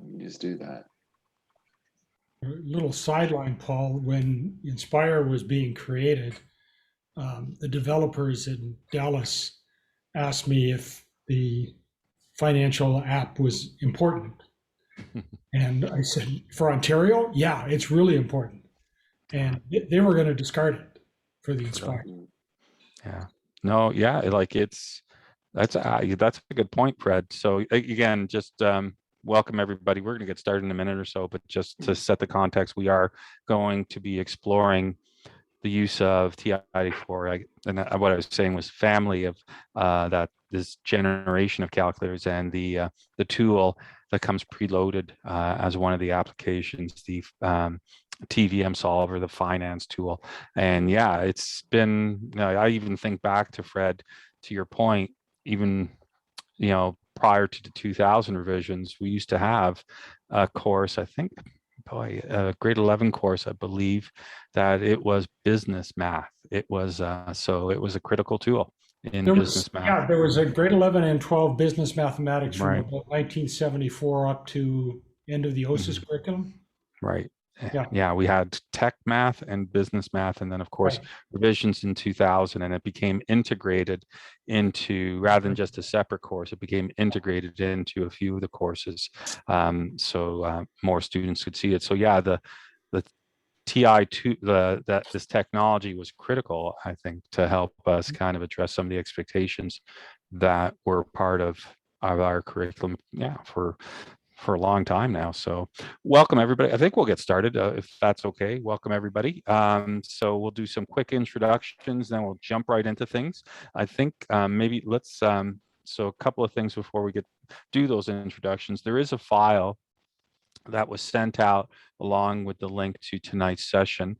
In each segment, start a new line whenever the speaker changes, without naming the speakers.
You just do that.
A little sideline, Paul, when Inspire was being created, the developers in Dallas asked me if the financial app was important. And I said, for Ontario, yeah, it's really important.
Yeah,
And they were going to discard it for the
really.
Inspire.
Yeah. No, yeah, like that's a good point, Fred. So again, just welcome everybody. We're going to get started in a minute or so, but just to set the context, we are going to be exploring the use of TI-84. And what I was saying was family of that this generation of calculators and the tool that comes preloaded as one of the applications, the TVM solver, the finance tool. And yeah, it's been, I even think back to Fred, to your point, even, prior to the 2000 revisions, we used to have a course, I think, boy, a grade 11 course, I believe, that it was business math. It was, so it was a critical tool in business math.
There was a grade 11 and 12 business mathematics from
Right.
about 1974 up to end of the OSIS
Mhm.
curriculum.
Right.
Yeah,
Yeah, we had tech math and business math, and then of course
right.
revisions in 2000, and it became integrated into, rather than just a separate course, it became integrated into a few of the courses, so more students could see it. So yeah, the TI2, that this technology was critical, I think, to help us kind of address some of the expectations that were part of our curriculum, yeah, for a long time now. So welcome everybody. I think we'll get started if that's okay. Welcome everybody. So we'll do some quick introductions, then we'll jump right into things. I think maybe let's, so a couple of things before we do those introductions. There is a file that was sent out along with the link to tonight's session,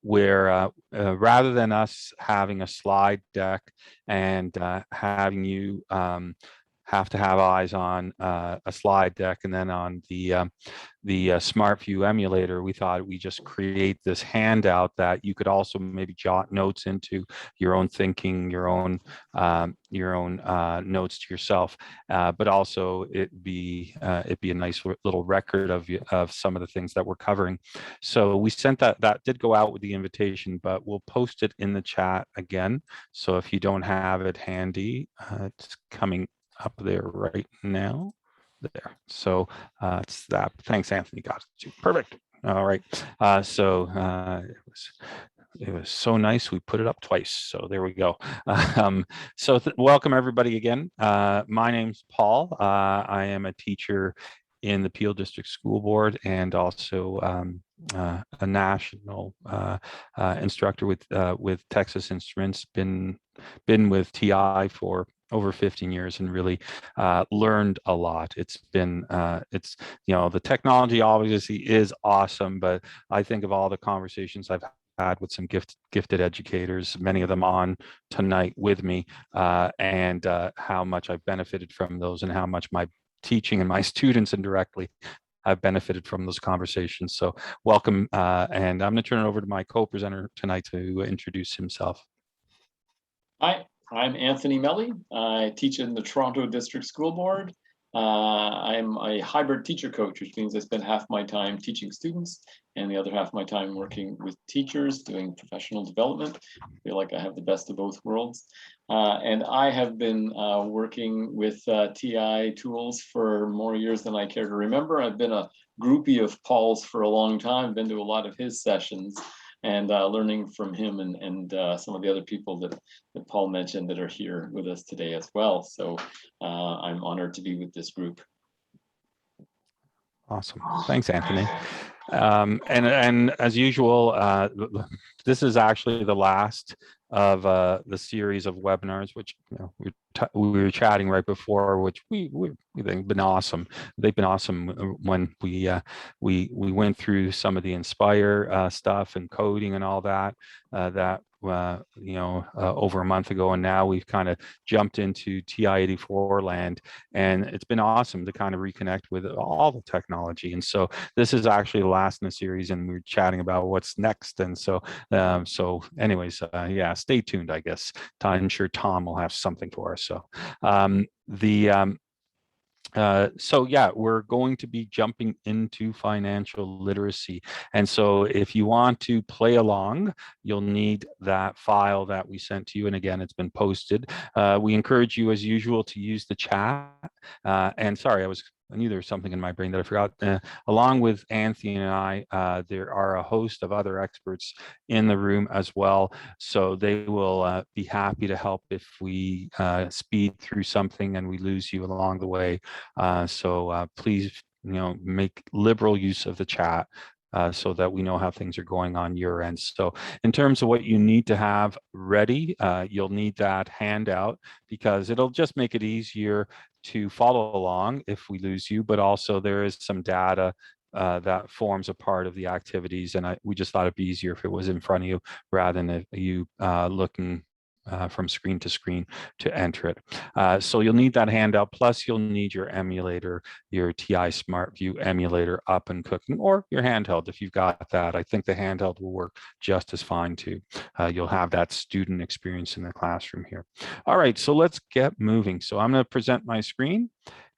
where rather than us having a slide deck and having you have to have eyes on a slide deck and then on the SmartView emulator, we thought we just create this handout that you could also maybe jot notes into, your own thinking, your own notes to yourself, but also it'd be a nice little record of some of the things that we're covering. So we sent that did go out with the invitation, but we'll post it in the chat again. So if you don't have it handy, it's coming up there right now. There. So it's that. Thanks, Anthony. Got it. Perfect. All right. It was so nice. We put it up twice. So there we go. So welcome everybody again. My name's Paul. I am a teacher in the Peel District School Board and also a national instructor with Texas Instruments. Been with TI for over 15 years and really learned a lot. It's been, the technology obviously is awesome, but I think of all the conversations I've had with some gifted educators, many of them on tonight with me, and how much I've benefited from those and how much my teaching and my students indirectly have benefited from those conversations. So welcome, and I'm going to turn it over to my co-presenter tonight to introduce himself.
Hi, I'm Anthony Meli. I teach in the Toronto District School Board. I'm a hybrid teacher coach, which means I spend half my time teaching students and the other half of my time working with teachers, doing professional development. I feel like I have the best of both worlds. And I have been working with TI tools for more years than I care to remember. I've been a groupie of Paul's for a long time, been to a lot of his sessions, and learning from him and some of the other people that Paul mentioned that are here with us today as well. So I'm honored to be with this group.
Awesome. Thanks, Anthony. And as usual, this is actually the last of the series of webinars, which we were chatting right before, which we think been awesome. They've been awesome when we went through some of the Inspire stuff and coding and all that over a month ago, and now we've kind of jumped into TI-84 land, and it's been awesome to kind of reconnect with all the technology. And so this is actually the last in the series, and we're chatting about what's next. And so anyways, yeah, stay tuned, I guess. I'm sure Tom will have something for us. So So yeah, we're going to be jumping into financial literacy. And so if you want to play along, you'll need that file that we sent to you. And again, it's been posted. We encourage you as usual to use the chat. And sorry, I knew there was something in my brain that I forgot. Along with Anthony and I, there are a host of other experts in the room as well. So they will be happy to help if we speed through something and we lose you along the way. So please, make liberal use of the chat so that we know how things are going on your end. So in terms of what you need to have ready, you'll need that handout because it'll just make it easier to follow along if we lose you, but also there is some data that forms a part of the activities. And we just thought it'd be easier if it was in front of you rather than you looking from screen to screen to enter it. So you'll need that handout, plus you'll need your emulator, your TI SmartView emulator up and cooking, or your handheld if you've got that. I think the handheld will work just as fine too. You'll have that student experience in the classroom here. All right, so let's get moving. So I'm going to present my screen.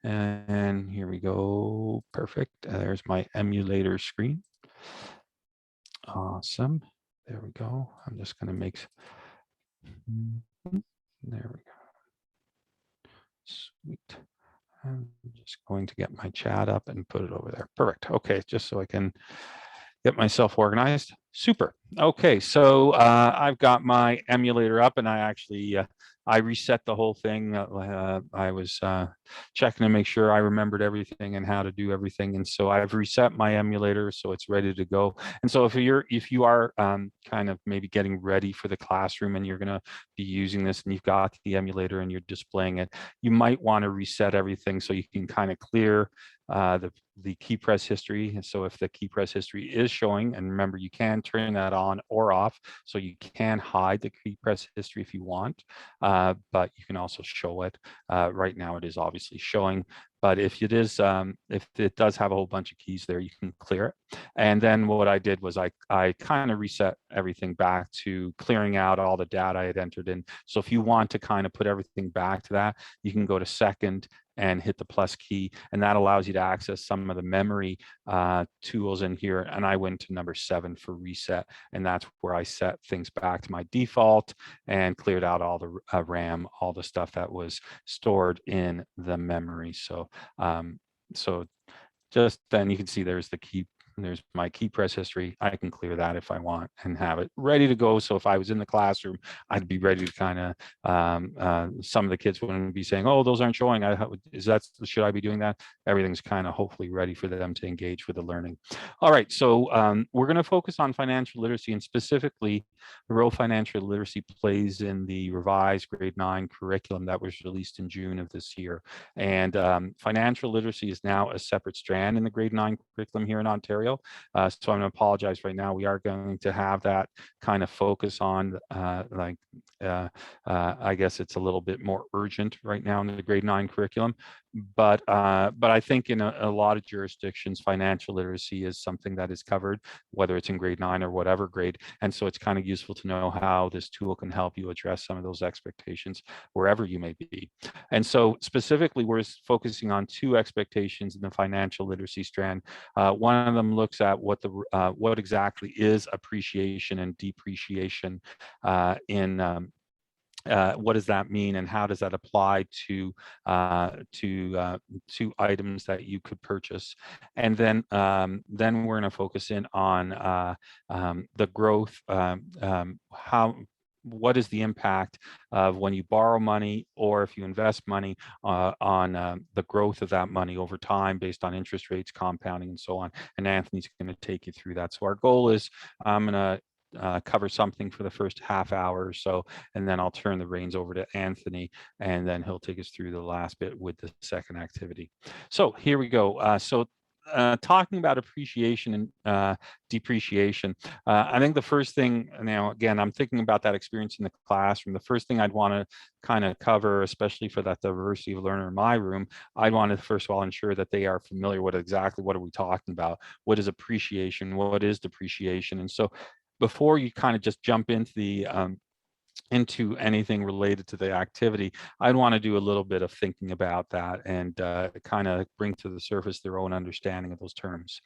And here we go. Perfect. There's my emulator screen. Awesome. There we go. I'm just going to make... There we go. Sweet. I'm just going to get my chat up and put it over there. Perfect. Okay, just so I can get myself organized. Super. Okay, so I've got my emulator up, and I actually I reset the whole thing. I was checking to make sure I remembered everything and how to do everything, and so I've reset my emulator so it's ready to go. And so if you are kind of maybe getting ready for the classroom and you're going to be using this and you've got the emulator and you're displaying it, you might want to reset everything so you can kind of clear the key press history. And so if the key press history is showing, and remember, you can turn that on or off, so you can hide the key press history if you want, but you can also show it. Right now it is obviously showing, but if it is, if it does have a whole bunch of keys there, you can clear it. And then what I did was I kind of reset everything back to clearing out all the data I had entered in. So if you want to kind of put everything back to that, you can go to second and hit the plus key, and that allows you to access some of the memory tools in here. And I went to number 7 for reset, and that's where I set things back to my default and cleared out all the RAM, all the stuff that was stored in the memory. So so just then you can see there's my key press history. I can clear that if I want and have it ready to go. So if I was in the classroom, I'd be ready to kind of, some of the kids wouldn't be saying, oh, those aren't showing. Should I be doing that? Everything's kind of hopefully ready for them to engage with the learning. All right, so we're going to focus on financial literacy, and specifically the role financial literacy plays in the revised grade 9 curriculum that was released in June of this year. And financial literacy is now a separate strand in the grade 9 curriculum here in Ontario. So I'm going to apologize right now. We are going to have that kind of focus on I guess it's a little bit more urgent right now in the grade 9 curriculum. But I think in a lot of jurisdictions, financial literacy is something that is covered, whether it's in grade 9 or whatever grade. And so it's kind of useful to know how this tool can help you address some of those expectations wherever you may be. And so specifically, we're focusing on 2 expectations in the financial literacy strand. One of them looks at what exactly is appreciation and depreciation what does that mean, and how does that apply to items that you could purchase? And then we're going to focus in on the growth. What is the impact of when you borrow money or if you invest money on the growth of that money over time based on interest rates, compounding, and so on. And Anthony's going to take you through that. So our goal is I'm going to cover something for the first half hour or so, and then I'll turn the reins over to Anthony, and then he'll take us through the last bit with the second activity. So here we go. Talking about appreciation and depreciation, I think the first thing, now again, I'm thinking about that experience in the classroom. The first thing I'd want to kind of cover, especially for that diversity of learner in my room, I'd want to first of all ensure that they are familiar with exactly what are we talking about. What is appreciation? What is depreciation? And so before you kind of just jump into the into anything related to the activity, I'd want to do a little bit of thinking about that and kind of bring to the surface their own understanding of those terms.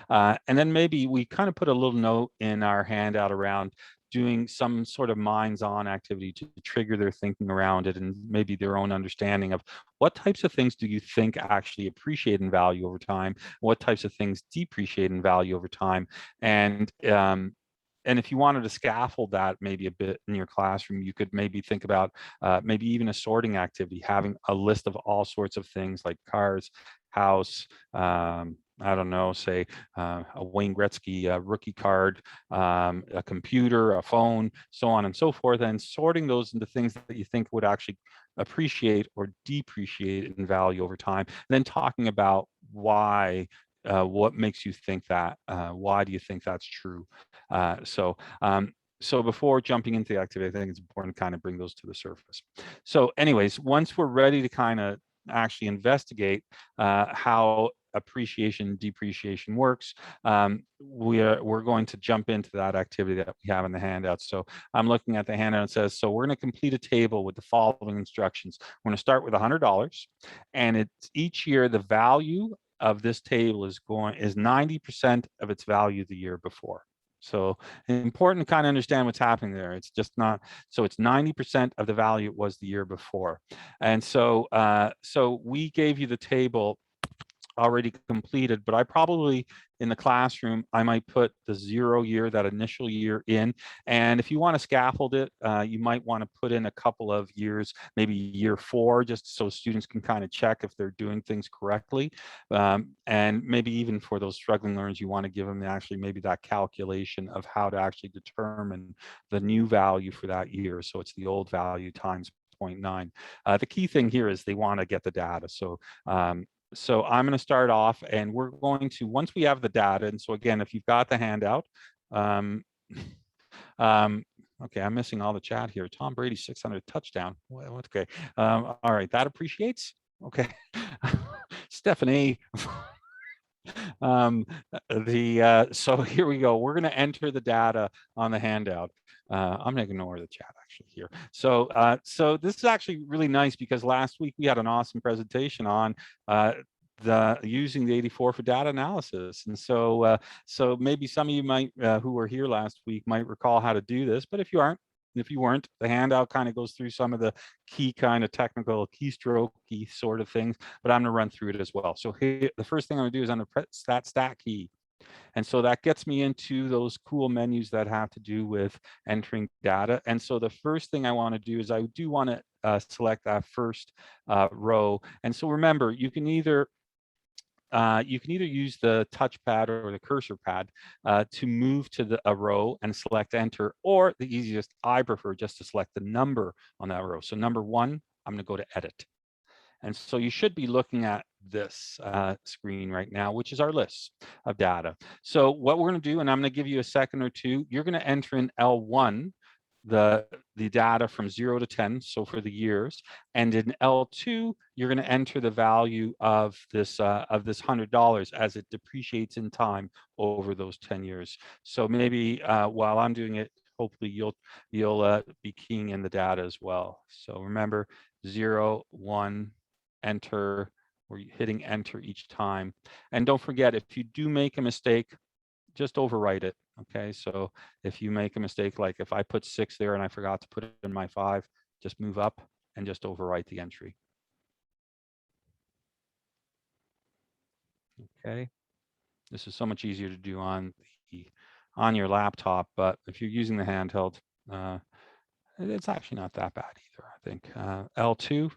And then maybe we kind of put a little note in our handout around doing some sort of minds-on activity to trigger their thinking around it and maybe their own understanding of what types of things do you think actually appreciate in value over time, what types of things depreciate in value over time, and if you wanted to scaffold that maybe a bit in your classroom, you could maybe think about maybe even a sorting activity, having a list of all sorts of things like cars, house, I don't know, say a Wayne Gretzky rookie card, a computer, a phone, so on and so forth, and sorting those into things that you think would actually appreciate or depreciate in value over time. And then talking about why, what makes you think that, why do you think that's true? So before jumping into the activity, I think it's important to kind of bring those to the surface. So anyways, once we're ready to kind of actually investigate how appreciation depreciation works, we're going to jump into that activity that we have in the handout. So I'm looking at the handout and it says, so we're going to complete a table with the following instructions. We're going to start with $100, and it's each year the value of this table is 90% of its value the year before. So important to kind of understand what's happening there. It's just not, so it's 90% of the value it was the year before. And so, so we gave you the table already completed, but I probably in the classroom, I might put the 0 year, that initial year in. And if you want to scaffold it, you might want to put in a couple of years, maybe year 4, just so students can kind of check if they're doing things correctly. And maybe even for those struggling learners, you want to give them actually maybe that calculation of how to actually determine the new value for that year. So it's the old value times 0.9. The key thing here is they want to get the data. So I'm going to start off, and we're going to, once we have the data, and so again, if you've got the handout, okay, I'm missing all the chat here. Tom Brady 600 touchdown. Well, okay. All right, that appreciates. Okay. Stephanie. So here we go. We're going to enter the data on the handout. I'm going to ignore the chat actually here. So this is actually really nice because last week we had an awesome presentation on using the 84 for data analysis. And so so maybe some of you might who were here last week might recall how to do this, but if you weren't, the handout kind of goes through some of the key kind of technical keystroke sort of things, but I'm going to run through it as well. So here, the first thing I'm going to do is I'm going to press that stat key. And so that gets me into those cool menus that have to do with entering data. And so the first thing I want to do is I do want to select that first row. And so remember, you can either use the touchpad or the cursor pad to move to a row and select enter, or the easiest I prefer just to select the number on that row. So number 1, I'm going to go to edit. And so you should be looking at this screen right now, which is our list of data. So what we're going to do, and I'm going to give you a second or two, you're going to enter in L1 the data from 0 to 10, so for the years, and in L2 you're going to enter the value of this $100 as it depreciates in time over those 10 years. So maybe while I'm doing it, hopefully you'll be keying in the data as well. So remember, 0, 1, enter. We're hitting enter each time, and don't forget, if you do make a mistake, just overwrite it. Okay, so if you make a mistake, like if I put 6 there and I forgot to put it in my 5, just move up and just overwrite the entry. Okay, this is so much easier to do on your laptop, but if you're using the handheld, it's actually not that bad either, I think. L2.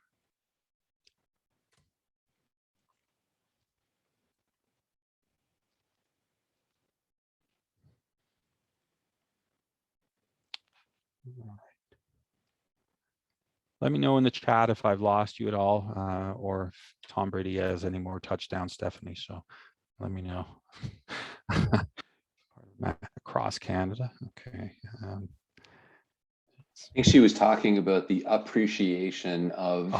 Let me know in the chat if I've lost you at all, or if Tom Brady has any more touchdowns, Stephanie. So let me know. Across Canada. Okay.
I think she was talking about the appreciation of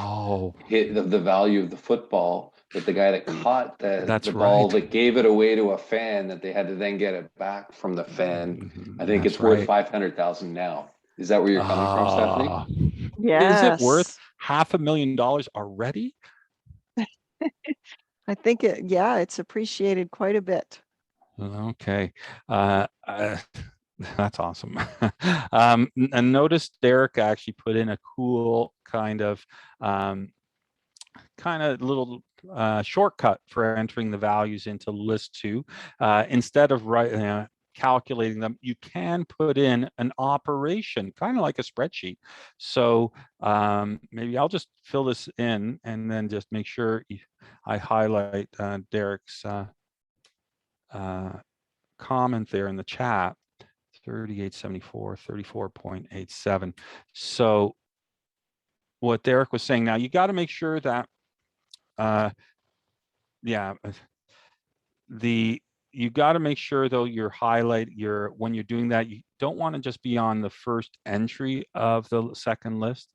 the value of the football, that the guy that caught the ball that gave it away to a fan, that they had to then get it back from the fan. I think it's worth 500,000 now. Is that where you're coming from, Stephanie?
Is it worth
Yes.
$500,000 already?
I think yeah, it's appreciated quite a bit.
Okay. That's awesome. And notice Derek actually put in a cool kind of little shortcut for entering the values into list 2. Instead of calculating them, you can put in an operation, kind of like a spreadsheet. So maybe I'll just fill this in and then just make sure I highlight Derek's comment there in the chat. 3874, 34.87. So what Derek was saying, now you got to make sure that you got to make sure though when you're doing that, you don't want to just be on the first entry of the second list.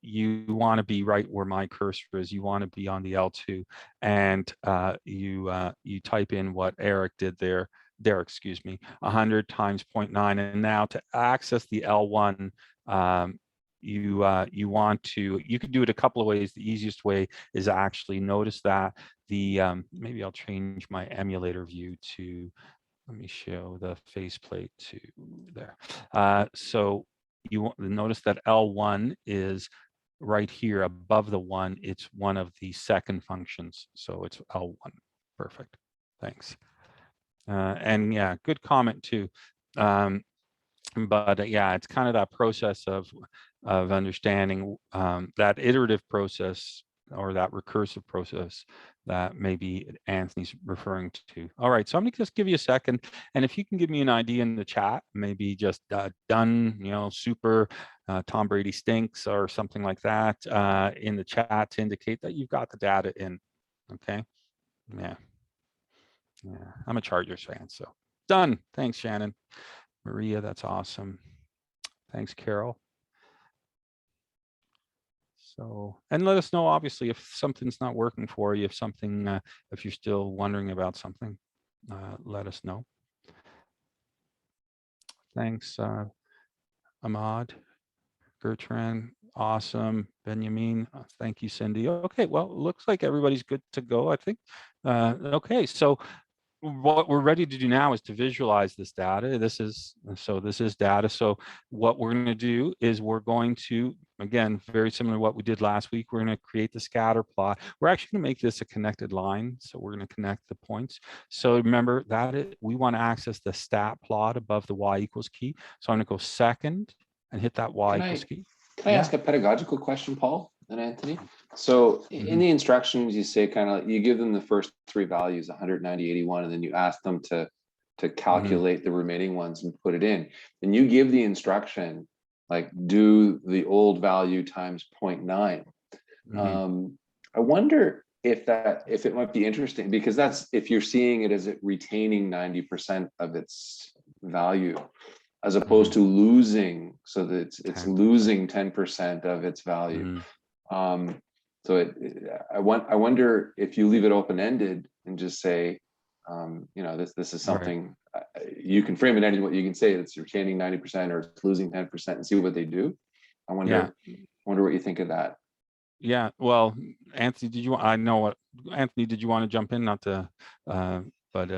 You want to be right where my cursor is. You want to be on the L2, and you type in what Derek did there. Derek, excuse me, 100 times 0.9. And now to access the L1, you can do it a couple of ways. The easiest way is actually notice that maybe I'll change my emulator view to, let me show the faceplate to there. So you notice that L1 is right here above the 1. It's one of the second functions, so it's L1. Perfect, thanks. And yeah, good comment too. But yeah, it's kind of that process of understanding that iterative process or that recursive process that maybe Anthony's referring to. All right, so I'm gonna just give you a second, and if you can give me an idea in the chat, maybe just done, super, Tom Brady stinks or something like that in the chat to indicate that you've got the data in. Okay, yeah, I'm a Chargers fan, so done. Thanks, Shannon. Maria, that's awesome. Thanks, Carol. So, and let us know, obviously, if something's not working for you, if you're still wondering about something, let us know. Thanks, Ahmad, Gertrude, awesome. Benjamin, thank you, Cindy. Okay, well, it looks like everybody's good to go, I think. Okay, so what we're ready to do now is to visualize this data. This is data. So what we're going to do is we're going to, again, very similar to what we did last week, we're going to create the scatter plot. We're actually going to make this a connected line. So we're going to connect the points. So remember that we want to access the stat plot above the y equals key. So I'm going to go second and hit that y equals key.
Can I ask a pedagogical question, Paul and Anthony? So in the instructions, you say you give them the first 3 values, 190, 81, and then you ask them to calculate the remaining ones and put it in. And you give the instruction, like do the old value times 0.9. I wonder if it might be interesting, because that's, if you're seeing it as it retaining 90% of its value, as opposed to losing, so that it's losing 10% of its value. So I wonder if you leave it open-ended and just say, this is something, you can frame it any way. You can say it's retaining 90% or it's losing 10% and see what they do. I wonder what you think of that. Yeah, well, Anthony, Anthony, did you want to jump in? Not to, but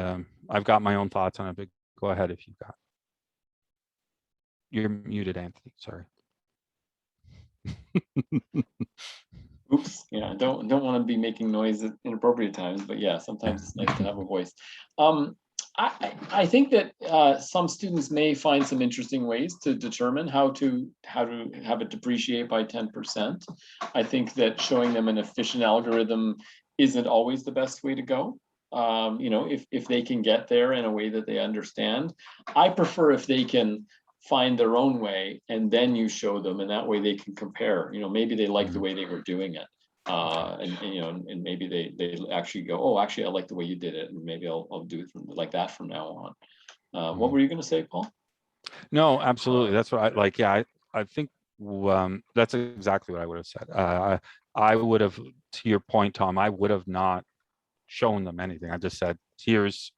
I've got my own thoughts on it, but go ahead if you've got. You're muted, Anthony, sorry.
Oops, yeah, don't want to be making noise at inappropriate times, but yeah, sometimes it's nice to have a voice. I think that some students may find some interesting ways to determine how to have it depreciate by 10%. I think that showing them an efficient algorithm isn't always the best way to go. If they can get there in a way that they understand. I prefer if they can find their own way and then you show them, and that way they can compare. Maybe they like the way they were doing it, and maybe they actually go, oh, actually I like the way you did it, and maybe I'll do it like that from now on. What were you going to say, Paul?
No, absolutely, that's what I like. Yeah, I think that's exactly what I would have said. I would have, to your point, Tom, I would have not shown them anything. I just said, here's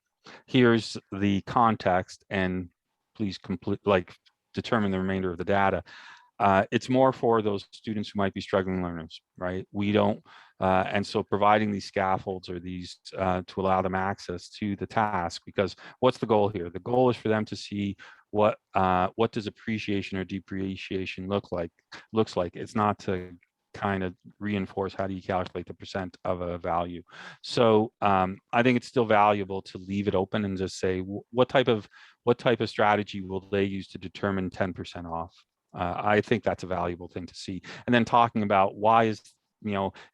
the context, and please complete, determine the remainder of the data. It's more for those students who might be struggling learners, right? We don't, and so providing these scaffolds or these to allow them access to the task, because what's the goal here? The goal is for them to see what does appreciation or depreciation looks like. It's not to kind of reinforce how do you calculate the percent of a value. So I think it's still valuable to leave it open and just say what type of strategy will they use to determine 10% off. I think that's a valuable thing to see. And then talking about why is,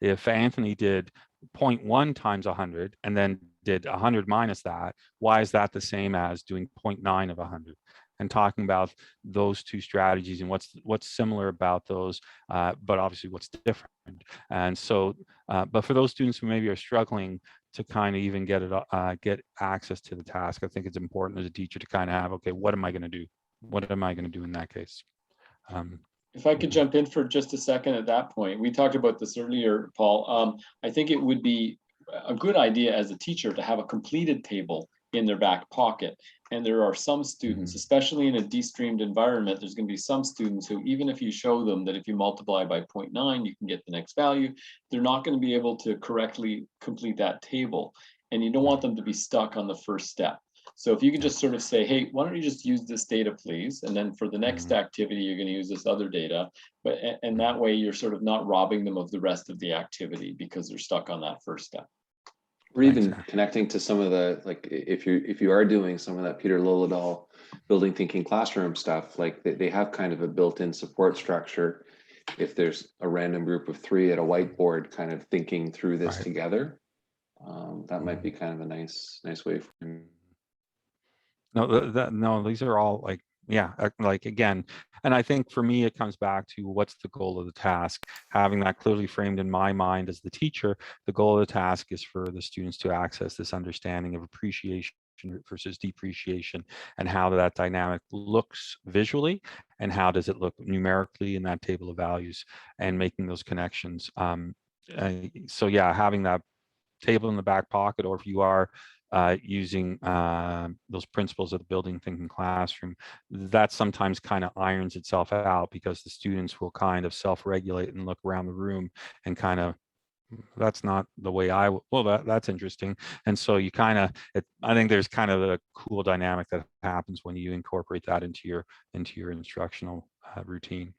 if Anthony did 0.1 times 100 and then did 100 minus that, why is that the same as doing 0.9 of 100? And talking about those two strategies and what's similar about those, but obviously what's different. And so, but for those students who maybe are struggling to kind of even get access to the task, I think it's important as a teacher to kind of have, okay, what am I going to do? What am I going to do in that case?
If I could jump in for just a second at that point, we talked about this earlier, Paul. I think it would be a good idea as a teacher to have a completed table in their back pocket. And there are some students, especially in a de-streamed environment, there's going to be some students who, even if you show them that if you multiply by 0.9, you can get the next value, they're not going to be able to correctly complete that table. And you don't want them to be stuck on the first step. So if you can just sort of say, hey, why don't you just use this data, please? And then for the next activity, you're going to use this other data. And that way you're sort of not robbing them of the rest of the activity because they're stuck on that first step.
Or even connecting to some of the, like, if you are doing some of that Peter Liljedahl building thinking classroom stuff, like they have kind of a built-in support structure. If there's a random group of 3 at a whiteboard kind of thinking through this together, that might be kind of a nice way for him.
No, these are all like, like again, and I think for me, it comes back to what's the goal of the task. Having that clearly framed in my mind as the teacher, the goal of the task is for the students to access this understanding of appreciation versus depreciation and how that dynamic looks visually and how does it look numerically in that table of values and making those connections. So yeah, having that table in the back pocket, or if you are using those principles of the building thinking classroom, that sometimes kind of irons itself out because the students will kind of self-regulate and look around the room and kind of, that's not the way that's interesting. And so you kind of, I think there's kind of a cool dynamic that happens when you incorporate that into your instructional routine.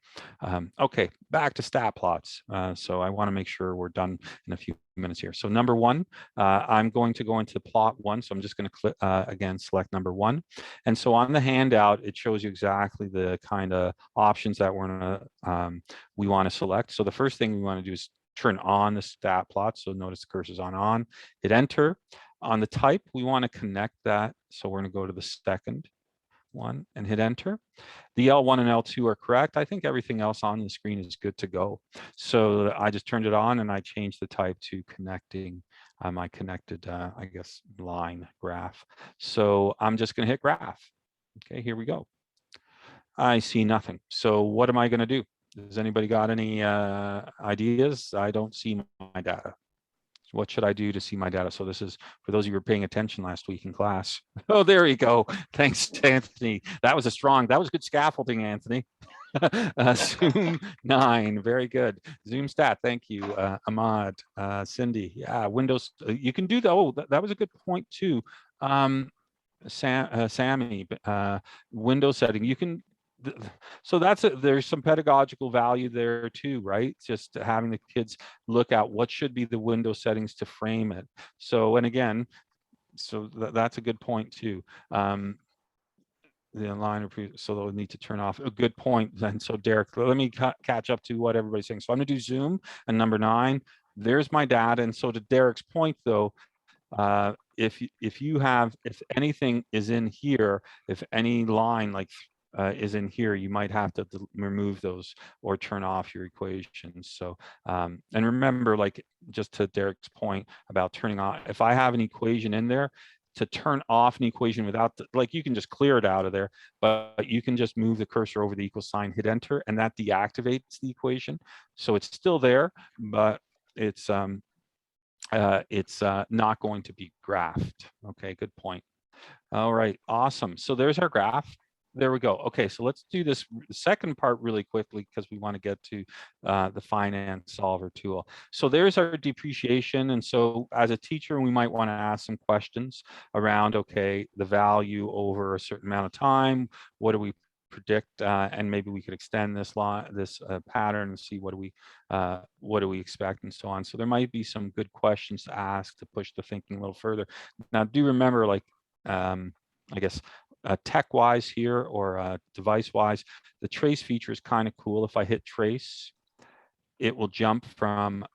Okay, back to stat plots. So I want to make sure we're done in a few minutes here. So number 1, I'm going to go into plot 1. So I'm just going to click again, select number 1. And so on the handout, it shows you exactly the kind of options that we want to select. So the first thing we want to do is turn on the stat plot. So notice the cursor's on, hit enter. On the type, we want to connect that. So we're going to go to the second one and hit enter. The L1 and L2 are correct. I think everything else on the screen is good to go. So I just turned it on and I changed the type to connecting my connected, I guess, line graph. So I'm just going to hit graph. Okay, here we go. I see nothing. So what am I going to do? Does anybody got any ideas? I don't see my data. What should I do to see my data? So this is for those of you who were paying attention last week in class. Oh, there you go. Thanks, Anthony. That was good scaffolding, Anthony. Zoom 9, very good. Zoom stat, thank you. Ahmad, Cindy, yeah, Windows, you can do that. Oh, that was a good point too. Sammy, Windows setting, you can, so there's some pedagogical value there too, right? Just having the kids look at what should be the window settings to frame it. So, and again, so that's a good point too. The aligner, so they'll need to turn off. A good point. And so Derek, let me catch up to what everybody's saying. So I'm gonna do Zoom and number 9, there's my data. And so to Derek's point though, if anything is in here, if any line like is in here, you might have to remove those or turn off your equations. So, and remember, like just to Derek's point about turning off, if I have an equation in there, to turn off an equation without, like you can just clear it out of there, but you can just move the cursor over the equal sign, hit enter, and that deactivates the equation. So it's still there, but it's not going to be graphed. Okay, good point. All right, awesome. So there's our graph. There we go. Okay, so let's do this second part really quickly because we want to get to the finance solver tool. So there's our depreciation. And so as a teacher, we might want to ask some questions around, okay, the value over a certain amount of time. What do we predict? And maybe we could extend this pattern and see what do we expect and so on. So there might be some good questions to ask to push the thinking a little further. Now, do remember, like, I guess, tech-wise here or device-wise, the trace feature is kind of cool. If I hit trace, it will jump from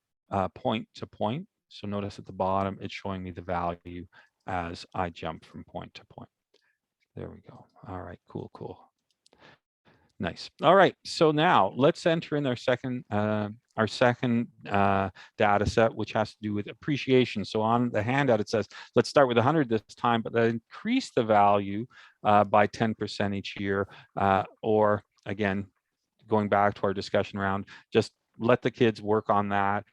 point to point. So notice at the bottom, it's showing me the value as I jump from point to point. There we go. All right, cool, cool. Nice. All right, so now let's enter in our second data set, which has to do with appreciation. So on the handout, it says, let's start with 100 this time, but then increase the value by 10% each year. Or again, going back to our discussion around, just let the kids work on that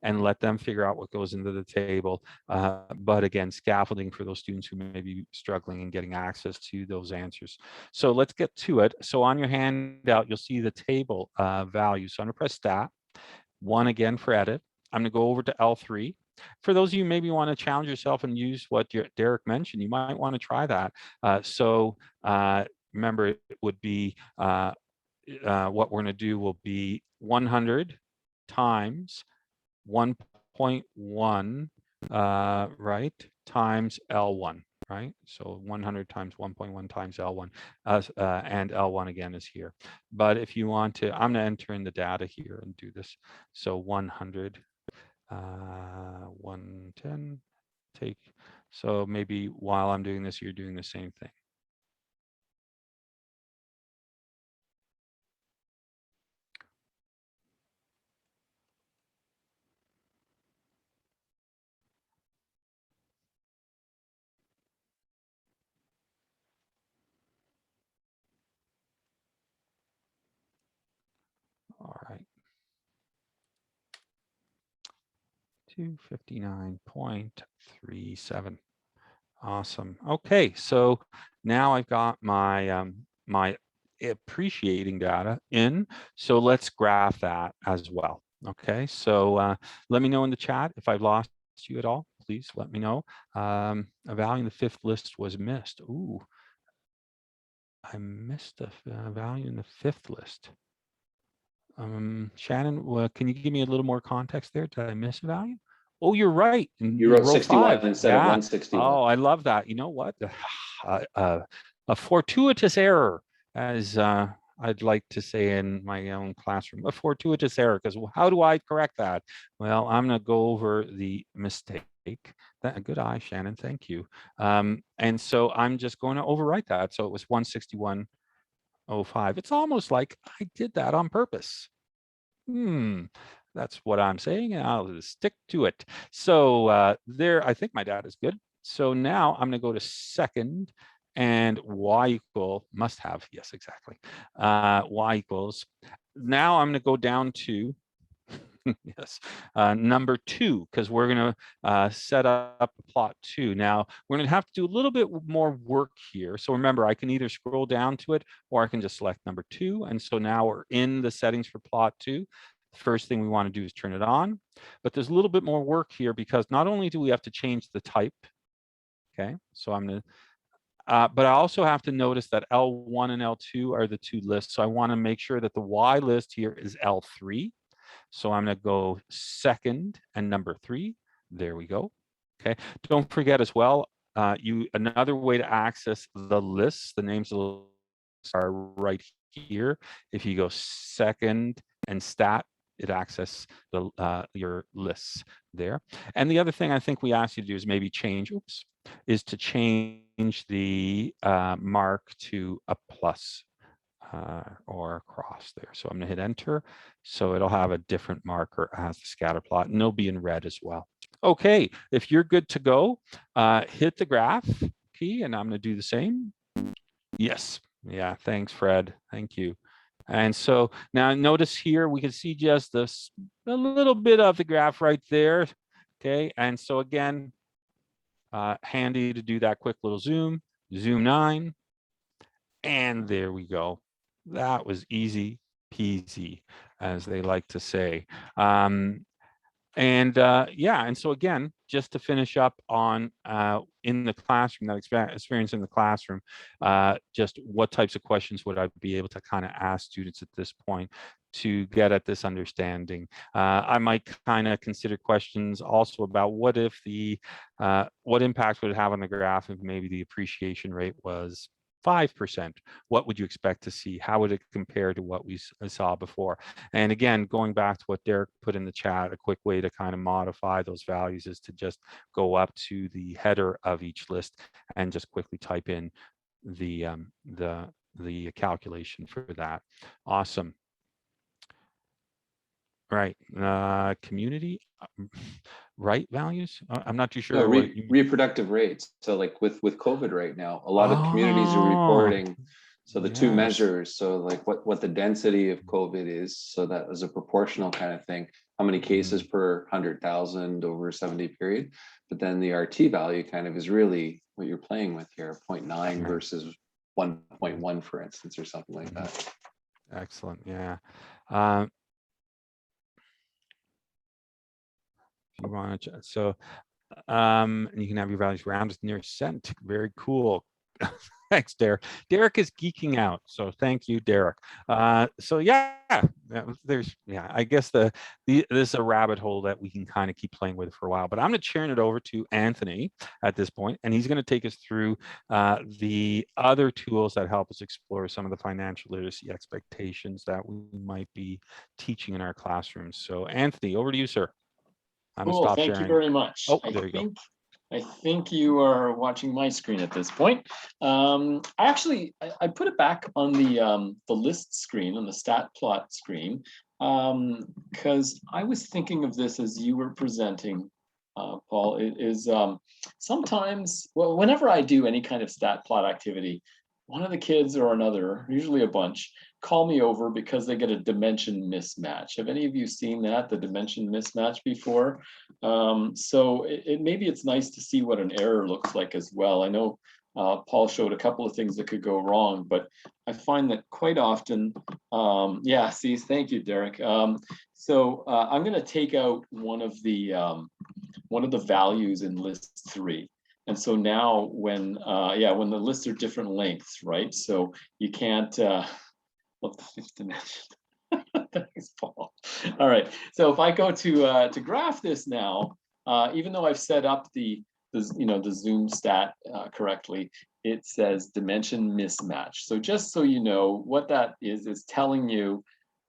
and let them figure out what goes into the table. But again, scaffolding for those students who may be struggling and getting access to those answers. So let's get to it. So on your handout, you'll see the table value. So I'm gonna press Stat, 1 again for edit. I'm gonna go over to L3. For those of you maybe want to challenge yourself and use what Derek mentioned, you might want to try that. Remember, it would be, what we're gonna do will be 100 times 1.1, right, times L1, right? So 100 times 1.1 times L1, and L1 again is here. But if you want to, I'm gonna enter in the data here and do this. So 100, 110, so maybe while I'm doing this, you're doing the same thing. All right. 259.37. Awesome. Okay, so now I've got my my appreciating data in. So let's graph that as well. Okay, so let me know in the chat if I've lost you at all. Please let me know. A value in the fifth list was missed. Ooh, I missed a value in the fifth list. Shannon, can you give me a little more context there? Did I miss a value? Oh, you're right.
You wrote 61
5.
instead of 161.
Oh, I love that. You know what? A fortuitous error, as I'd like to say in my own classroom, a fortuitous error, because how do I correct that? Well, I'm going to go over the mistake. Good eye, Shannon. Thank you. And so I'm just going to overwrite that. So it was 161.05. It's almost like I did that on purpose. That's what I'm saying. I'll stick to it. So there, I think my data is good. So now I'm going to go to second and y equal must have. Yes, exactly. Y equals. Now I'm going to go down to yes, number 2, because we're going to set up plot 2. Now we're going to have to do a little bit more work here. So remember, I can either scroll down to it or I can just select number 2. And so now we're in the settings for plot 2. The first thing we want to do is turn it on, but there's a little bit more work here because not only do we have to change the type, okay, so I'm going to, but I also have to notice that L1 and L2 are the 2 lists. So I want to make sure that the Y list here is L3. So I'm going to go second and number 3. There we go. Okay. Don't forget as well, another way to access the lists, the names of the lists are right here. If you go second and stat, it accesses your lists there. And the other thing I think we asked you to do is maybe change, is to change the mark to a plus or a cross there. So I'm going to hit enter. So it'll have a different marker as the scatter plot, and it'll be in red as well. Okay, if you're good to go, hit the graph key, and I'm going to do the same. Yes. Yeah, thanks, Fred. Thank you. And so now notice here, we can see just a little bit of the graph right there. Okay, and so again, handy to do that quick little zoom 9. And there we go. That was easy peasy, as they like to say. Yeah, and so again, just to finish up on in the classroom, that experience in the classroom, just what types of questions would I be able to kind of ask students at this point to get at this understanding? I might kind of consider questions also about what if what impact would it have on the graph if maybe the appreciation rate was 5%. What would you expect to see? How would it compare to what we saw before? And again, going back to what Derek put in the chat, a quick way to kind of modify those values is to just go up to the header of each list and just quickly type in the calculation for that. Awesome. Right. Community right values. I'm not too sure.
No,
What you...
reproductive rates. So like with COVID right now, a lot of communities are
Oh,
reporting. So the two
yes.
measures, so like what the density of COVID is, so that is a proportional kind of thing. How many cases per 100,000 over a 70 period? But then the RT value kind of is really what you're playing with here, 0.9 versus 1.1, for instance, or something like that.
Excellent. Yeah. If you want to, so you can have your values rounded near cent. Very cool. Thanks, Derek. Derek is geeking out, so thank you, Derek. So yeah, I guess this is a rabbit hole that we can kind of keep playing with for a while. But I'm going to turn it over to Anthony at this point, and he's going to take us through the other tools that help us explore some of the financial literacy expectations that we might be teaching in our classrooms. So Anthony, over to you, sir. I'm gonna
Cool,
stop
thank
sharing.
you very much.
Oh, there you go.
I think you are watching my screen at this point. I put it back on the list screen, on the stat plot screen, because I was thinking of this as you were presenting, Paul. It is sometimes, well, whenever I do any kind of stat plot activity, one of the kids or another, usually a bunch, call me over because they get a dimension mismatch. Have any of you seen that, the dimension mismatch before? So maybe it's nice to see what an error looks like as well. I know Paul showed a couple of things that could go wrong, but I find that quite often, yeah, see, thank you, Derek. So I'm going to take out one of the values in list 3. And so now when the lists are different lengths, right? So you can't love the 5th dimension. Thanks, Paul. All right. So if I go to graph this now, even though I've set up the zoom stat correctly, it says dimension mismatch. So just so you know what that is telling you,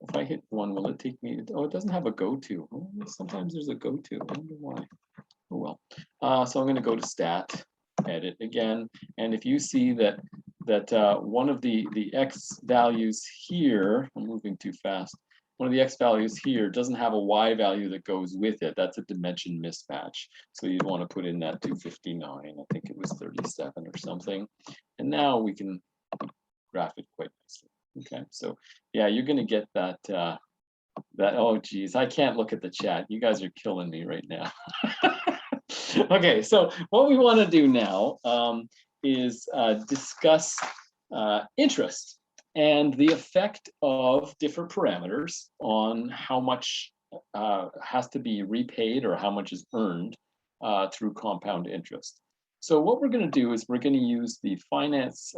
if I hit 1, will it take me? Oh, it doesn't have a go-to. Oh, sometimes there's a go-to. I wonder why. Oh well. So I'm going to go to stat, edit again, and if you see that one of the x values here, I'm moving too fast. One of the x values here doesn't have a y value that goes with it. That's a dimension mismatch. So you'd want to put in that 259. I think it was 37 or something. And now we can graph it quite nicely. Okay, so yeah, you're going to get that. Oh geez, I can't look at the chat. You guys are killing me right now. Okay, so what we want to do now is discuss interest and the effect of different parameters on how much has to be repaid or how much is earned through compound interest. So what we're going to do is we're going to use the finance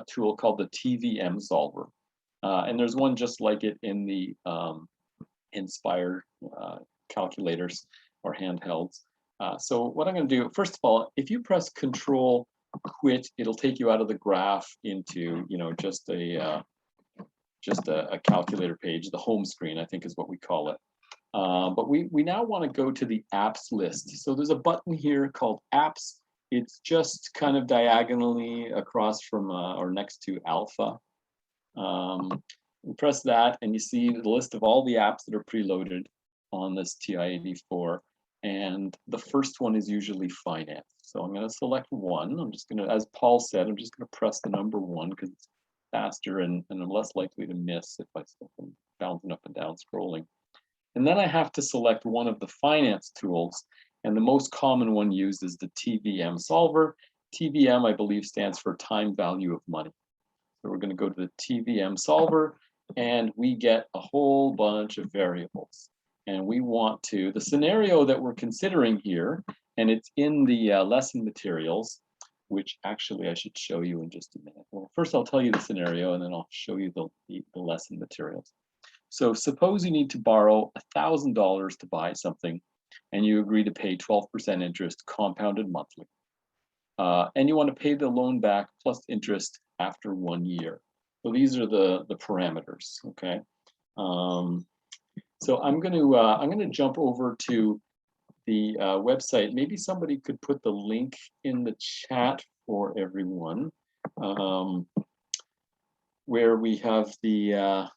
tool called the TVM solver. And there's one just like it in the Inspire calculators or handhelds. So what I'm going to do, first of all, if you press Control Quit, it'll take you out of the graph into just a calculator page. The home screen, I think, is what we call it. But we now want to go to the apps list. So there's a button here called apps. It's just kind of diagonally across from or next to alpha. You press that and you see the list of all the apps that are preloaded on this TI-84. And the first one is usually finance. So I'm going to select one. I'm just going to, as Paul said, I'm just going to press the number 1 because it's faster and I'm less likely to miss if I'm bouncing up and down scrolling. And then I have to select one of the finance tools. And the most common one used is the TVM solver. TVM, I believe, stands for time value of money. So we're going to go to the TVM solver, and we get a whole bunch of variables. And we want to, the scenario that we're considering here, and it's in the lesson materials, which actually I should show you in just a minute. Well, first I'll tell you the scenario, and then I'll show you the lesson materials. So suppose you need to borrow $1,000 to buy something, and you agree to pay 12% interest compounded monthly. And you want to pay the loan back plus interest after 1 year. So these are the parameters, okay? So I'm gonna jump over to the website. Maybe somebody could put the link in the chat for everyone, where we have the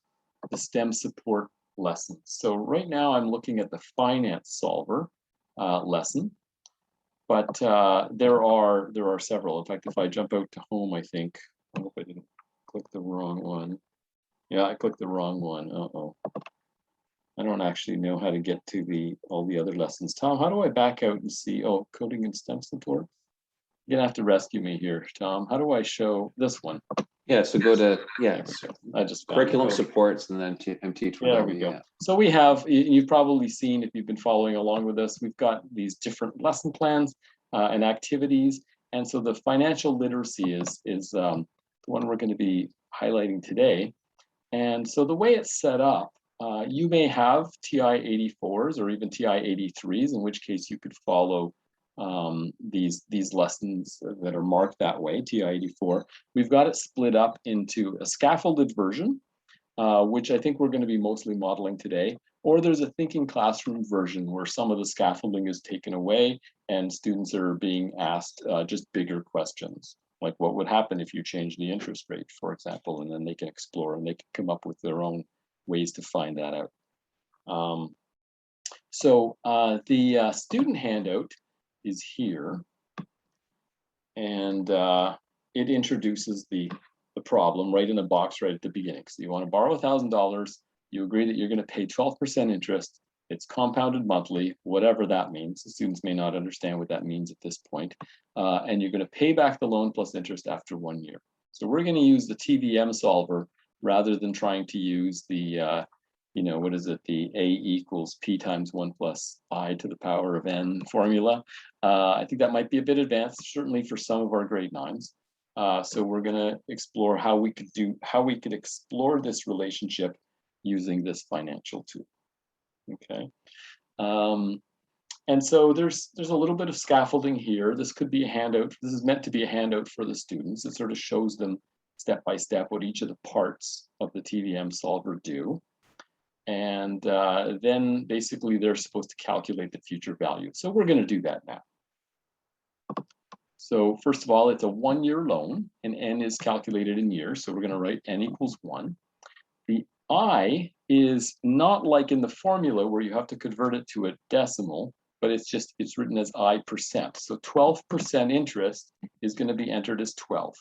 STEM support lessons. So right now I'm looking at the finance solver lesson, but there are several. In fact, if I jump out to home, I think, I hope I didn't click the wrong one. Yeah, I clicked the wrong one. Uh-oh. I don't actually know how to get to all the other lessons. Tom, how do I back out and see? Oh, coding and STEM support. You're gonna have to rescue me here, Tom. How do I show this one?
Yeah, so go to, yeah,
I just
curriculum supports and then teach.
There we go. So we have, you've probably seen, if you've been following along with us, we've got these different lesson plans and activities. And so the financial literacy is the one we're going to be highlighting today. And so the way it's set up, you may have TI 84s or even TI 83s, in which case you could follow these lessons that are marked that way, TI 84. We've got it split up into a scaffolded version, which I think we're going to be mostly modeling today, or there's a thinking classroom version where some of the scaffolding is taken away and students are being asked just bigger questions, like what would happen if you change the interest rate, for example, and then they can explore and they can come up with their own ways to find that out. So the student handout is here, and it introduces the problem right in the box right at the beginning. So you want to borrow $1,000, you agree that you're going to pay 12% interest, it's compounded monthly, whatever that means. The students may not understand what that means at this point, and you're going to pay back the loan plus interest after 1 year. So we're going to use the TVM solver rather than trying to use the what is it, the A equals P times 1 plus I to the power of N formula. I think that might be a bit advanced, certainly for some of our grade 9s. So we're going to explore how we could explore this relationship using this financial tool. Okay. And so there's a little bit of scaffolding here. This could be a handout. This is meant to be a handout for the students. It sort of shows them step by step what each of the parts of the TVM solver do. And then basically they're supposed to calculate the future value. So we're going to do that now. So first of all, it's a 1-year loan, and N is calculated in years. So we're going to write N equals 1. The I is not like in the formula where you have to convert it to a decimal, but it's written as I%. So 12% interest is going to be entered as 12.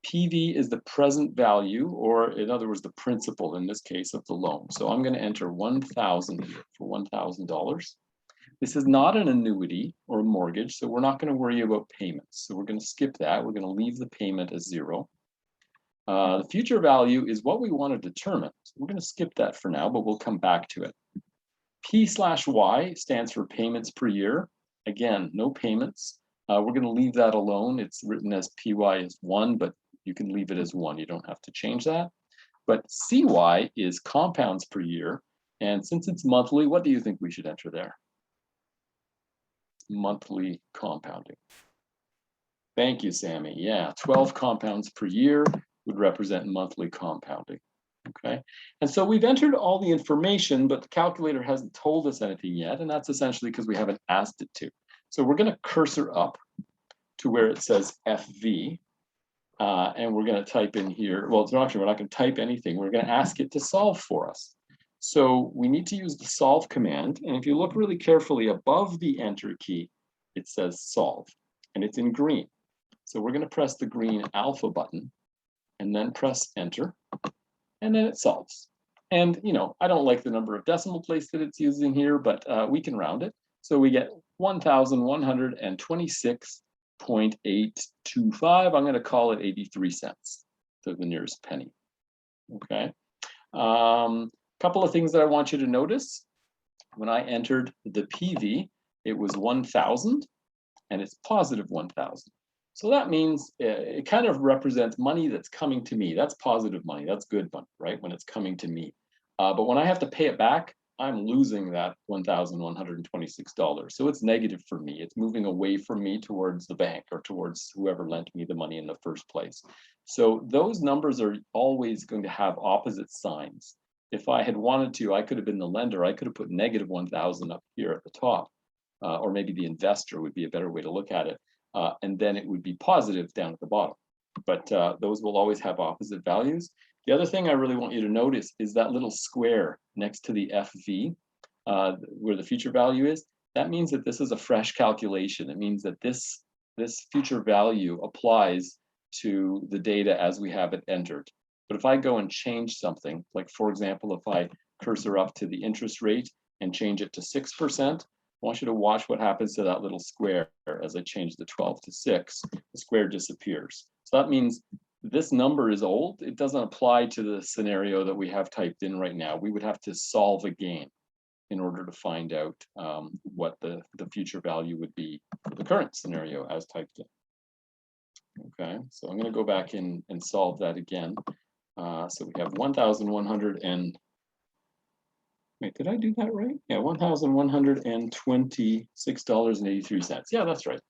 PV is the present value, or in other words, the principal in this case of the loan. So I'm going to enter 1,000 here for $1,000. This is not an annuity or a mortgage, so we're not going to worry about payments. So we're going to skip that. We're going to leave the payment as 0. The future value is what we want to determine. So we're going to skip that for now, but we'll come back to it. P/Y stands for payments per year. Again, no payments. We're going to leave that alone. It's written as PY as 1, but you can leave it as 1. You don't have to change that. But CY is compounds per year. And since it's monthly, what do you think we should enter there? Monthly compounding. Thank you, Sammy. Yeah, 12 compounds per year would represent monthly compounding. Okay, and so we've entered all the information, but the calculator hasn't told us anything yet, and that's essentially because we haven't asked it to. So we're going to cursor up to where it says FV, and we're going to type in here. Well, it's not actually, we're not going to type anything. We're going to ask it to solve for us. So we need to use the solve command, and if you look really carefully above the enter key, it says solve, and it's in green. So we're going to press the green alpha button, and then press enter. And then it solves. And, I don't like the number of decimal places that it's using here, but we can round it. So we get 1,126.825. I'm going to call it 83 cents. to the nearest penny. Okay. Couple of things that I want you to notice. When I entered the PV, it was 1,000 and it's positive 1,000. So that means it kind of represents money that's coming to me. That's positive money. That's good money, right? When it's coming to me. But when I have to pay it back, I'm losing that $1,126. So it's negative for me. It's moving away from me towards the bank or towards whoever lent me the money in the first place. So those numbers are always going to have opposite signs. If I had wanted to, I could have been the lender. I could have put negative 1,000 up here at the top, or maybe the investor would be a better way to look at it. And then it would be positive down at the bottom. But those will always have opposite values. The other thing I really want you to notice is that little square next to the FV, where the future value is. That means that this is a fresh calculation. It means that this future value applies to the data as we have it entered. But if I go and change something, like for example, if I cursor up to the interest rate and change it to 6%, I want you to watch what happens to that little square as I change the 12 to 6, the square disappears. So that means this number is old. It doesn't apply to the scenario that we have typed in right now. We would have to solve again in order to find out what the future value would be for the current scenario as typed in. Okay, so I'm going to go back in and solve that again. So we have 1,100 and, wait, did I do that right? Yeah, $1,126.83. Yeah, that's right.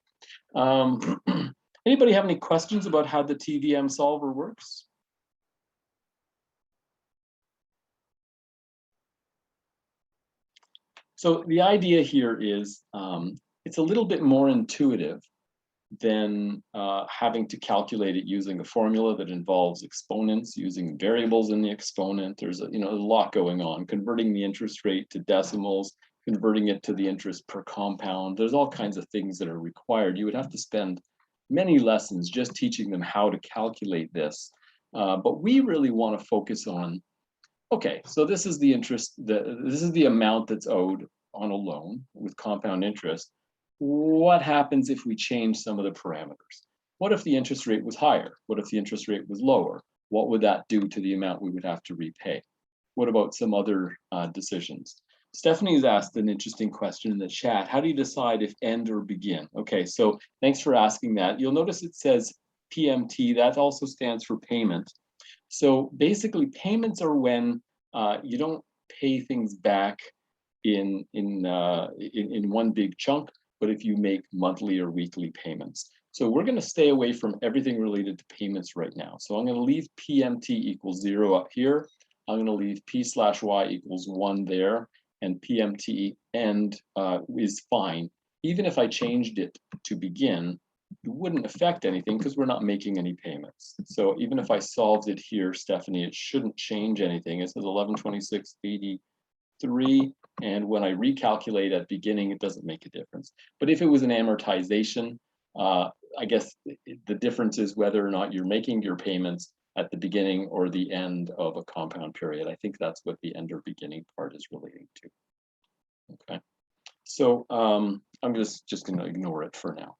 Anybody have any questions about how the TVM solver works? So the idea here is it's a little bit more intuitive than having to calculate it using a formula that involves exponents, using variables in the exponent. There's a lot going on, converting the interest rate to decimals, converting it to the interest per compound. There's all kinds of things that are required. You would have to spend many lessons just teaching them how to calculate this. But we really want to focus on, okay, so this is the interest, this is the amount that's owed on a loan with compound interest. What happens if we change some of the parameters? What if the interest rate was higher? What if the interest rate was lower? What would that do to the amount we would have to repay? What about some other decisions? Stephanie's asked an interesting question in the chat. How do you decide if end or begin? Okay, so thanks for asking that. You'll notice it says PMT. That also stands for payment. So basically, payments are when you don't pay things back in one big chunk, but if you make monthly or weekly payments. So we're going to stay away from everything related to payments right now. So I'm going to leave PMT equals 0 up here. I'm going to leave P/Y equals 1 there, and PMT end is fine. Even if I changed it to begin, it wouldn't affect anything because we're not making any payments. So even if I solved it here, Stephanie, it shouldn't change anything. It says 1126.83. And when I recalculate at beginning, it doesn't make a difference. But if it was an amortization, I guess the difference is whether or not you're making your payments at the beginning or the end of a compound period. I think that's what the end or beginning part is relating to. Okay, so I'm just going to ignore it for now.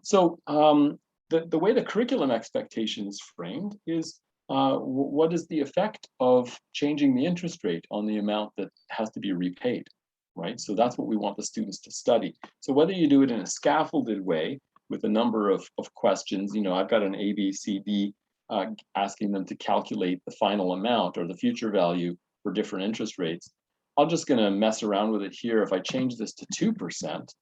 So the way the curriculum expectation is framed is what is the effect of changing the interest rate on the amount that has to be repaid, right? So that's what we want the students to study. So whether you do it in a scaffolded way with a number of questions, I've got an A, B, C, D asking them to calculate the final amount or the future value for different interest rates. I'm just going to mess around with it here. If I change this to 2%,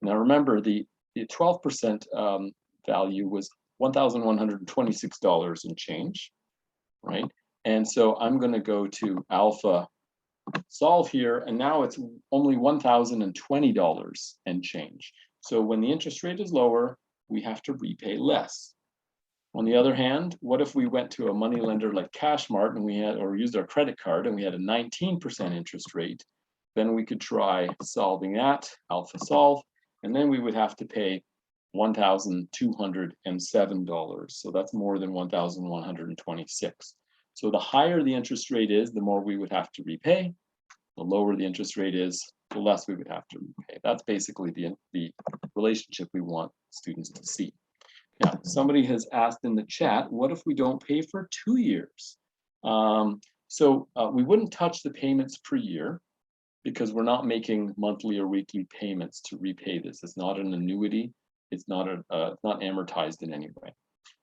now remember the 12% value was $1,126 and change, right? And so I'm going to go to alpha solve here, and now it's only $1,020 and change. So when the interest rate is lower, we have to repay less. On the other hand, what if we went to a money lender like Cashmart and we had, or used our credit card and we had a 19% interest rate? Then we could try solving that, alpha solve, and then we would have to pay $1,207. So that's more than 1,126. So the higher the interest rate is, the more we would have to repay. The lower the interest rate is, the less we would have to repay. That's basically the relationship we want students to see. Yeah, somebody has asked in the chat, what if we don't pay for 2 years? We wouldn't touch the payments per year because we're not making monthly or weekly payments to repay this. It's not an annuity. It's not not amortized in any way.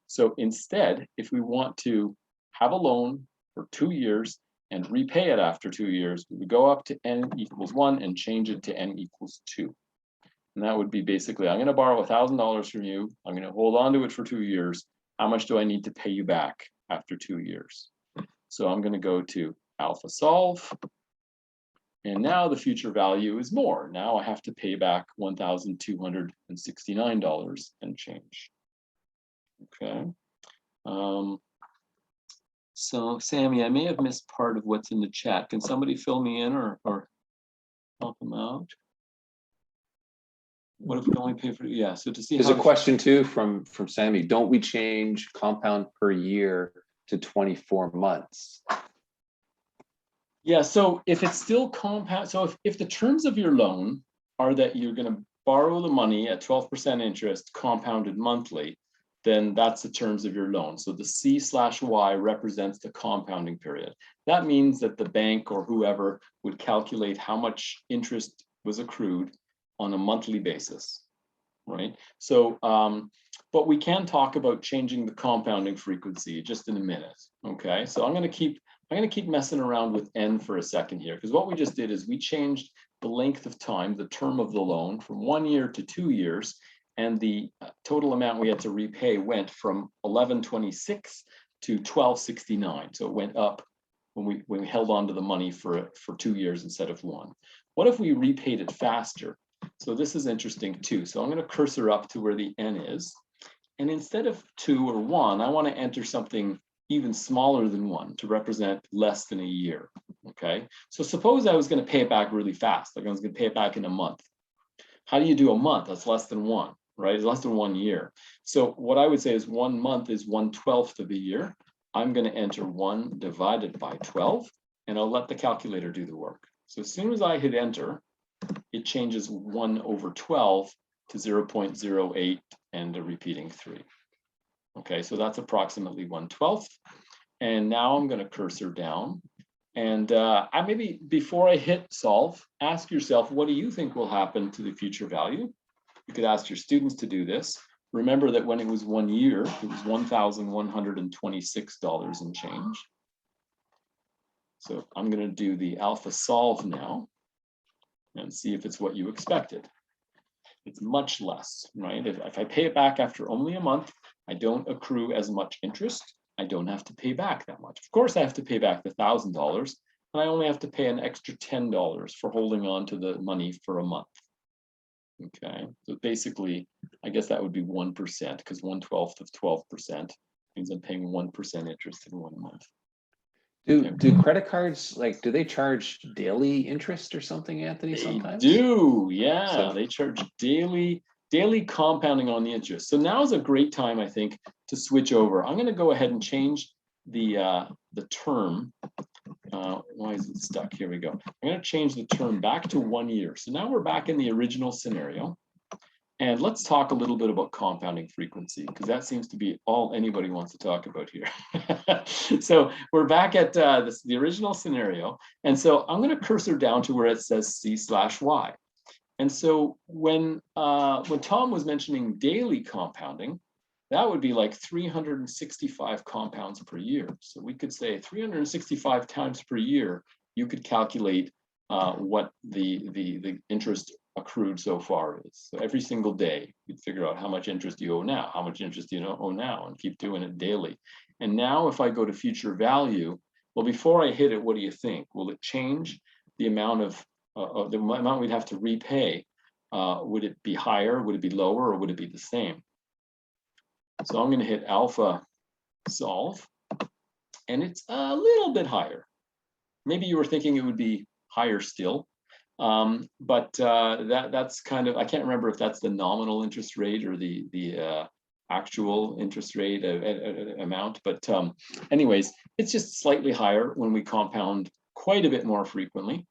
So instead, if we want to have a loan for 2 years and repay it after 2 years, we would go up to n equals 1 and change it to n equals 2. And that would be basically, I'm going to borrow $1,000 from you. I'm going to hold on to it for 2 years. How much do I need to pay you back after 2 years? So I'm going to go to alpha solve. And now the future value is more. Now I have to pay back $1,269 and change. Okay. So Sammy, I may have missed part of what's in the chat. Can somebody fill me in or help them out? What if we only pay for, yeah, so to see.
There's a question too from Sammy. Don't we change compound per year to 24 months?
Yeah, so if it's still compound, so if the terms of your loan are that you're going to borrow the money at 12% interest compounded monthly, then that's the terms of your loan. So the C/Y represents the compounding period. That means that the bank or whoever would calculate how much interest was accrued on a monthly basis, right? So, but we can talk about changing the compounding frequency just in a minute, okay? So I'm gonna keep messing around with n for a second here, because what we just did is we changed the length of time, the term of the loan from 1 year to 2 years, and the total amount we had to repay went from 1126 to 1269. So it went up when we held on to the money for 2 years instead of 1. What if we repaid it faster? So this is interesting too. So I'm going to cursor up to where the n is. And instead of 2 or 1, I want to enter something even smaller than 1 to represent less than a year. Okay. So suppose I was going to pay it back really fast. Like I was going to pay it back in a month. How do you do a month? That's less than 1, right? It's less than 1 year. So what I would say is 1 month is 1/12 of a year. I'm going to enter 1 divided by 12, and I'll let the calculator do the work. So as soon as I hit enter, it changes 1/12 to 0.08 and a repeating 3. Okay, so that's approximately 1/12. And now I'm going to cursor down. And I maybe before I hit solve, ask yourself, what do you think will happen to the future value? You could ask your students to do this. Remember that when it was 1 year, it was $1,126 and change. So I'm going to do the alpha solve now and see if it's what you expected. It's much less, right? If I pay it back after only a month, I don't accrue as much interest. I don't have to pay back that much. Of course, I have to pay back the $1,000, and I only have to pay an extra $10 for holding on to the money for a month. Okay, so basically, I guess that would be 1%, because 1/12 of 12% means I'm paying 1% interest in 1 month.
Do credit cards, like, do they charge daily interest or something, Anthony, sometimes?
They do, yeah.
So
they charge daily compounding on the interest. So now is a great time, I think, to switch over. I'm going to go ahead and change the term. Why is it stuck? Here we go. I'm going to change the term back to 1 year. So now we're back in the original scenario. And let's talk a little bit about compounding frequency, because that seems to be all anybody wants to talk about here. So we're back at the original scenario. And so I'm going to cursor down to where it says C/Y. And so when Tom was mentioning daily compounding, that would be like 365 compounds per year. So we could say 365 times per year, you could calculate what the interest accrued so far is. So every single day, you'd figure out how much interest you owe now, how much interest you owe now, and keep doing it daily. And now if I go to future value, well, before I hit it, what do you think? Will it change the amount of the amount we'd have to repay? Would it be higher? Would it be lower? Or would it be the same? So I'm going to hit alpha solve, and it's a little bit higher. Maybe you were thinking it would be higher still. But that's kind of, I can't remember if that's the nominal interest rate or the actual interest rate amount. But anyways, it's just slightly higher when we compound quite a bit more frequently.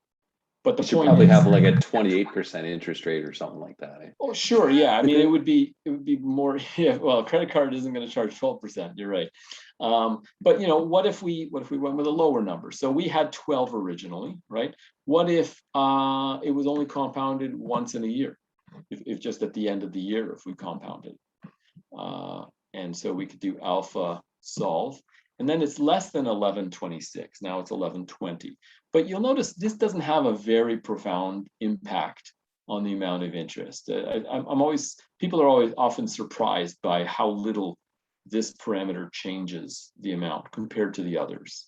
But the
You should
point
probably
is,
have like a 28% interest rate or something like that. Eh?
oh, sure, yeah. I mean, it would be more. Yeah, well, a credit card isn't going to charge 12%. You're right. But you know, what if we went with a lower number? So we had 12 originally, right? What if it was only compounded once in a year? If just at the end of the year, if we compounded, and so we could do alpha solve, and then it's less than 1126. Now it's 1120. But you'll notice this doesn't have a very profound impact on the amount of interest. People are always often surprised by how little this parameter changes the amount compared to the others,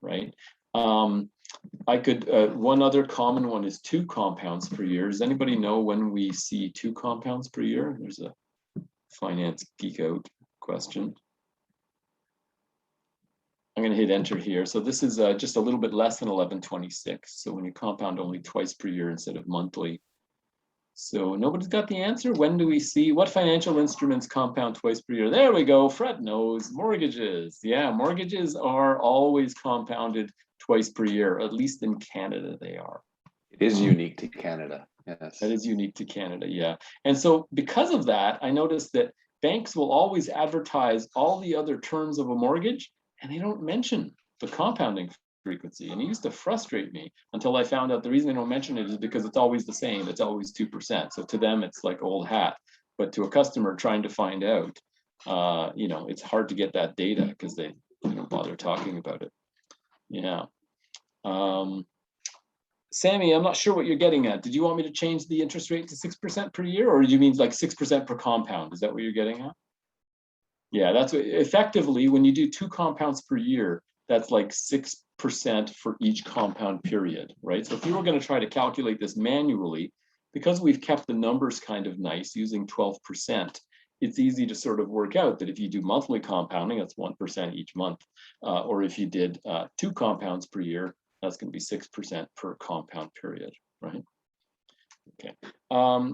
right? I could, one other common one is 2 compounds per year. Does anybody know when we see 2 compounds per year? There's a finance geek out question. I'm going to hit enter here. So this is just a little bit less than 1126. So when you compound only twice per year instead of monthly. So nobody's got the answer. When do we see what financial instruments compound twice per year? There we go. Fred knows. Mortgages. Yeah, mortgages are always compounded twice per year. At least in Canada, they are.
It is unique to Canada. Yes.
That is unique to Canada, yeah. And so because of that, I noticed that banks will always advertise all the other terms of a mortgage, and they don't mention the compounding frequency. And it used to frustrate me until I found out the reason they don't mention it is because it's always the same. It's always 2%. So to them, it's like old hat. But to a customer trying to find out, you know, it's hard to get that data because they don't bother talking about it. Yeah. Sammy, I'm not sure what you're getting at. Did you want me to change the interest rate to 6% per year, or do you mean like 6% per compound? Is that what you're getting at? Yeah, that's what, effectively, when you do 2 compounds per year, that's like 6% for each compound period, right? So if you were going to try to calculate this manually, because we've kept the numbers kind of nice using 12%, it's easy to sort of work out that if you do monthly compounding, that's 1% each month, or if you did 2 compounds per year, that's going to be 6% per compound period, right? Okay.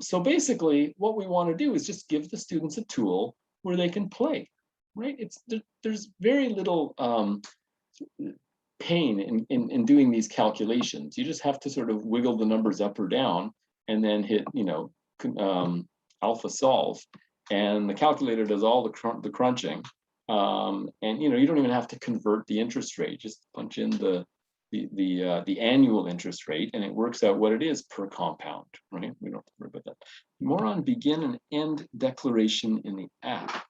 So basically, what we want to do is just give the students a tool where they can play, right? There's very little pain in doing these calculations. You just have to sort of wiggle the numbers up or down, and then hit, you know, alpha solve, and the calculator does all the crunching. And you know, you don't even have to convert the interest rate. Just punch in the annual interest rate, and it works out what it is per compound, right? We don't have to worry about that. More on begin and end declaration in the app.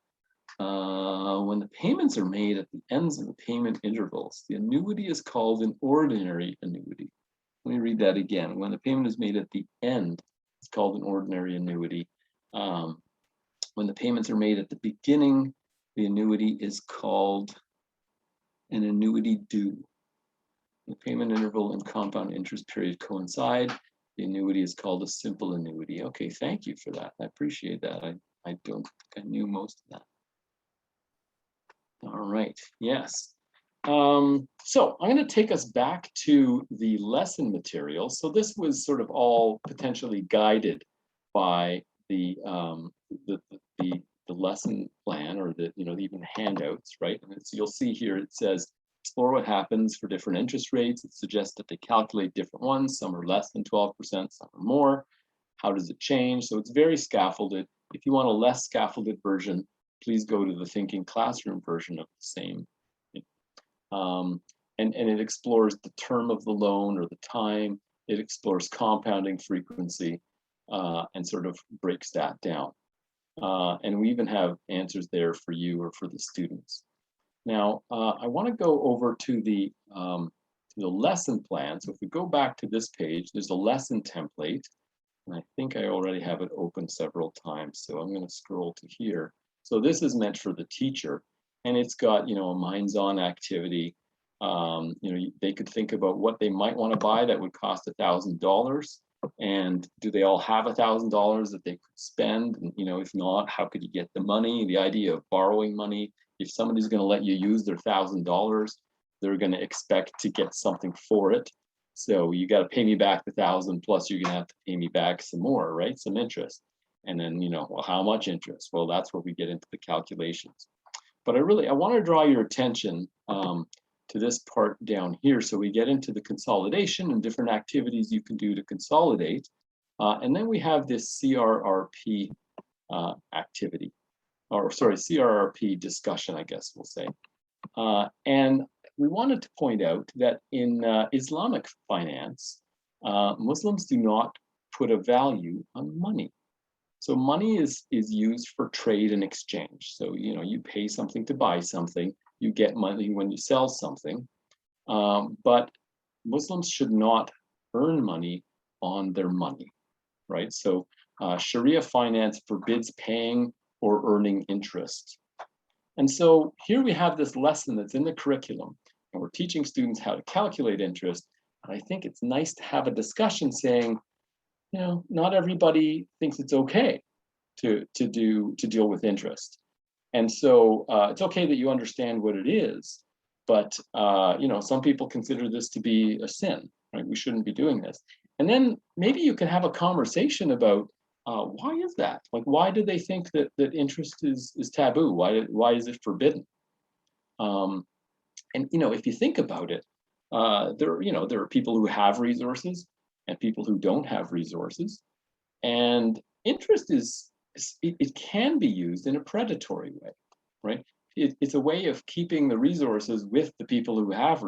When the payments are made at the ends of the payment intervals, the annuity is called an ordinary annuity. Let me read that again. When the payment is made at the end, it's called an ordinary annuity. When the payments are made at the beginning, the annuity is called an annuity due. The payment interval and compound interest period coincide. The annuity is called a simple annuity. Okay, thank you for that. I appreciate that. I don't think I knew most of that. All right, yes. So I'm going to take us back to the lesson material. So this was sort of all potentially guided by the lesson plan, or the, you know, even handouts, right? And you'll see here it says explore what happens for different interest rates. It suggests that they calculate different ones. Some are less than 12%, some are more. How does it change? So it's very scaffolded. If you want a less scaffolded version, please go to the Thinking Classroom version of the same. And it explores the term of the loan or the time. It explores compounding frequency, and sort of breaks that down. And we even have answers there for you or for the students. Now, I want to go over to the lesson plan. So if we go back to this page, there's a lesson template. And I think I already have it open several times. So I'm going to scroll to here. So this is meant for the teacher. And it's got, you know, a minds on activity. You know, they could think about what they might want to buy that would cost $1,000. And do they all have $1,000 that they could spend? And, you know, if not, how could you get the money? The idea of borrowing money. If somebody's going to let you use their $1,000, they're going to expect to get something for it. So you got to pay me back the $1,000, plus you're going to have to pay me back some more, right? Some interest. And then, you know, well, how much interest? Well, that's where we get into the calculations. But I want to draw your attention to to this part down here. So we get into the consolidation and different activities you can do to consolidate. And then we have this CRRP activity, or sorry, CRRP discussion, I guess we'll say. And we wanted to point out that in Islamic finance, Muslims do not put a value on money. So money is used for trade and exchange. So, you know, you pay something to buy something, you get money when you sell something. But Muslims should not earn money on their money, right? So Sharia finance forbids paying or earning interest. And so here we have this lesson that's in the curriculum, and we're teaching students how to calculate interest. And I think it's nice to have a discussion saying, you know, not everybody thinks it's okay to deal with interest. And so it's okay that you understand what it is, but you know, some people consider this to be a sin, right? We shouldn't be doing this. And then maybe you can have a conversation about why is that? Like, why do they think that interest is taboo? Why is it forbidden? And you know, if you think about it, there are people who have resources and people who don't have resources, and interest it can be used in a predatory way, right? It's a way of keeping the resources with the people who have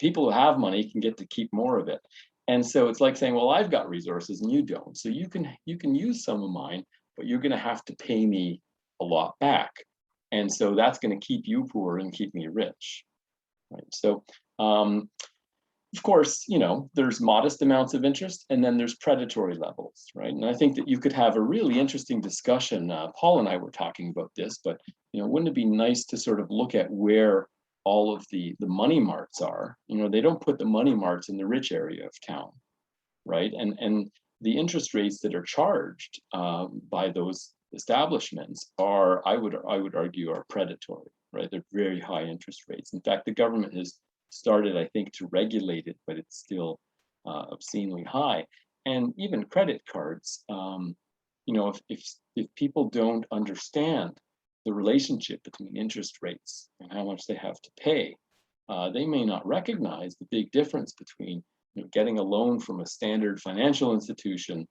people who have money can get to keep more of it. And so it's like saying, well, I've got resources and you don't. So you can use some of mine, but you're going to have to pay me a lot back. And so that's going to keep you poor and keep me rich, right? So of course, you know, there's modest amounts of interest and then there's predatory levels, right? And I think that you could have a really interesting discussion. Paul and I were talking about this, but, you know, wouldn't it be nice to sort of look at where all of the money marts are? You know, they don't put the money marts in the rich area of town, right? And the interest rates that are charged by those establishments are, I would argue, are predatory, right? They're very high interest rates. In fact, the government has started, I think, to regulate it, but it's still obscenely high. And even credit cards, you know, if people don't understand the relationship between interest rates and how much they have to pay, they may not recognize the big difference between, you know, getting a loan from a standard financial institution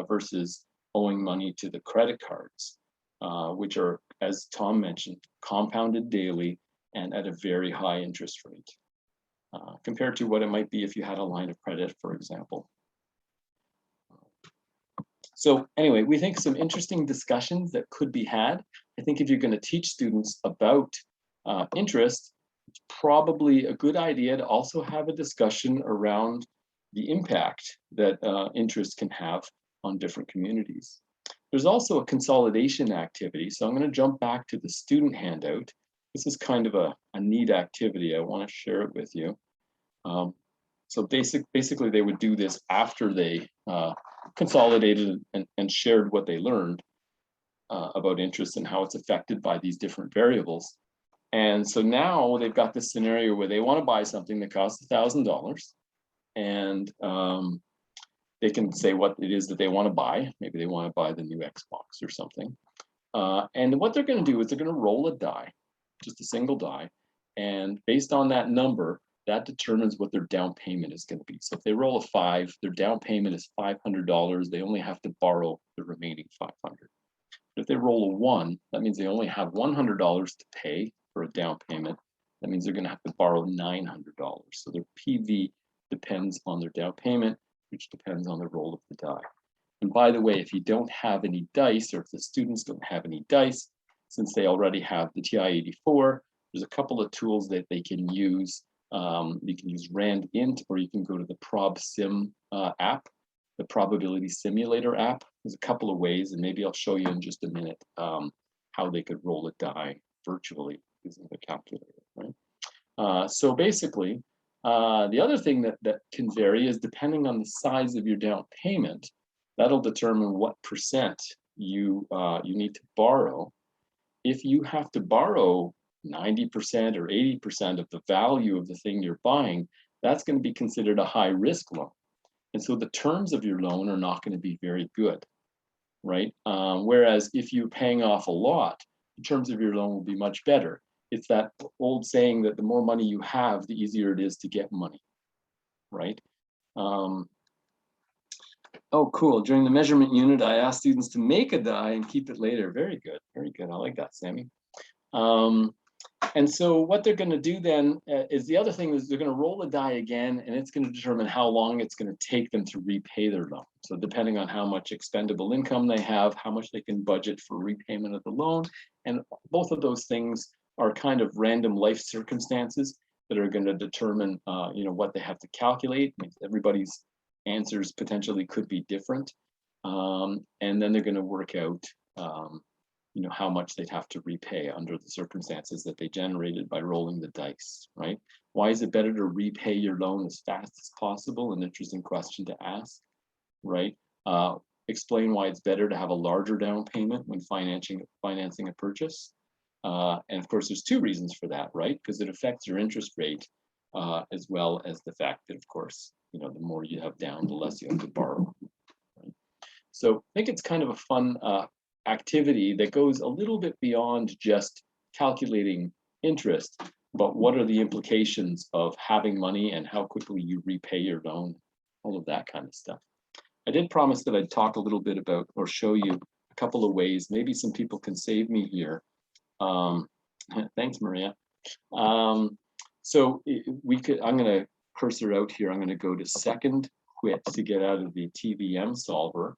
versus owing money to the credit cards, which are, as Tom mentioned, compounded daily and at a very high interest rate. Compared to what it might be if you had a line of credit, for example. So anyway, we think some interesting discussions that could be had. I think if you're going to teach students about interest, it's probably a good idea to also have a discussion around the impact that interest can have on different communities. There's also a consolidation activity. So I'm going to jump back to the student handout. This is kind of a neat activity. I want to share it with you. So basically, they would do this after they consolidated and shared what they learned about interest and how it's affected by these different variables. And so now they've got this scenario where they want to buy something that costs $1,000, and they can say what it is that they want to buy. Maybe they want to buy the new Xbox or something. And what they're going to do is they're going to roll a die, just a single die, and based on that number, that determines what their down payment is going to be. So if they roll a 5, their down payment is $500. They only have to borrow the remaining $500. If they roll a 1, that means they only have $100 to pay for a down payment. That means they're going to have to borrow $900. So their PV depends on their down payment, which depends on the roll of the die. And by the way, if you don't have any dice, or if the students don't have any dice, since they already have the TI-84, there's a couple of tools that they can use. You can use RandInt, or you can go to the ProbSim app, the probability simulator app. There's a couple of ways, and maybe I'll show you in just a minute how they could roll a die virtually using the calculator, right? So basically, the other thing that can vary is depending on the size of your down payment, that'll determine what percent you need to borrow. If you have to borrow 90% or 80% of the value of the thing you're buying, that's going to be considered a high risk loan. And so the terms of your loan are not going to be very good, right? Whereas if you're paying off a lot, the terms of your loan will be much better. it's that old saying that the more money you have, the easier it is to get money, right? Oh, cool. During the measurement unit, I asked students to make a die and keep it later. Very good. Very good. I like that, Sammy. And so what they're going to do then is the other thing is they're going to roll the die again, and it's going to determine how long it's going to take them to repay their loan. So depending on how much expendable income they have, how much they can budget for repayment of the loan. And both of those things are kind of random life circumstances that are going to determine, what they have to calculate. Everybody's answers potentially could be different. And then they're going to work out, how much they'd have to repay under the circumstances that they generated by rolling the dice, right? Why is it better to repay your loan as fast as possible? An interesting question to ask, right? Explain why it's better to have a larger down payment when financing a purchase. And of course, there's two reasons for that, right? Because it affects your interest rate, as well as the fact that, of course, the more you have down, the less you have to borrow. Right? So I think it's kind of a fun activity that goes a little bit beyond just calculating interest, but what are the implications of having money and how quickly you repay your loan, all of that kind of stuff. I did promise that I'd talk a little bit about or show you a couple of ways. Maybe some people can save me here. Thanks, Maria. So I'm going to cursor out here. I'm going to go to second quit to get out of the TVM solver.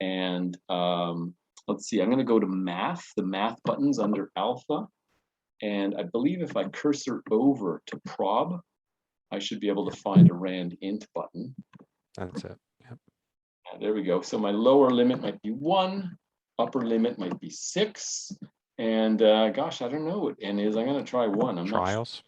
And let's see, I'm going to go to math, the math buttons under alpha. And I believe if I cursor over to prob, I should be able to find a rand int button.
That's it. Yep.
There we go. So my lower limit might be 1, upper limit might be 6. And gosh, I don't know what n is. I'm going to try 1. I'm
trials.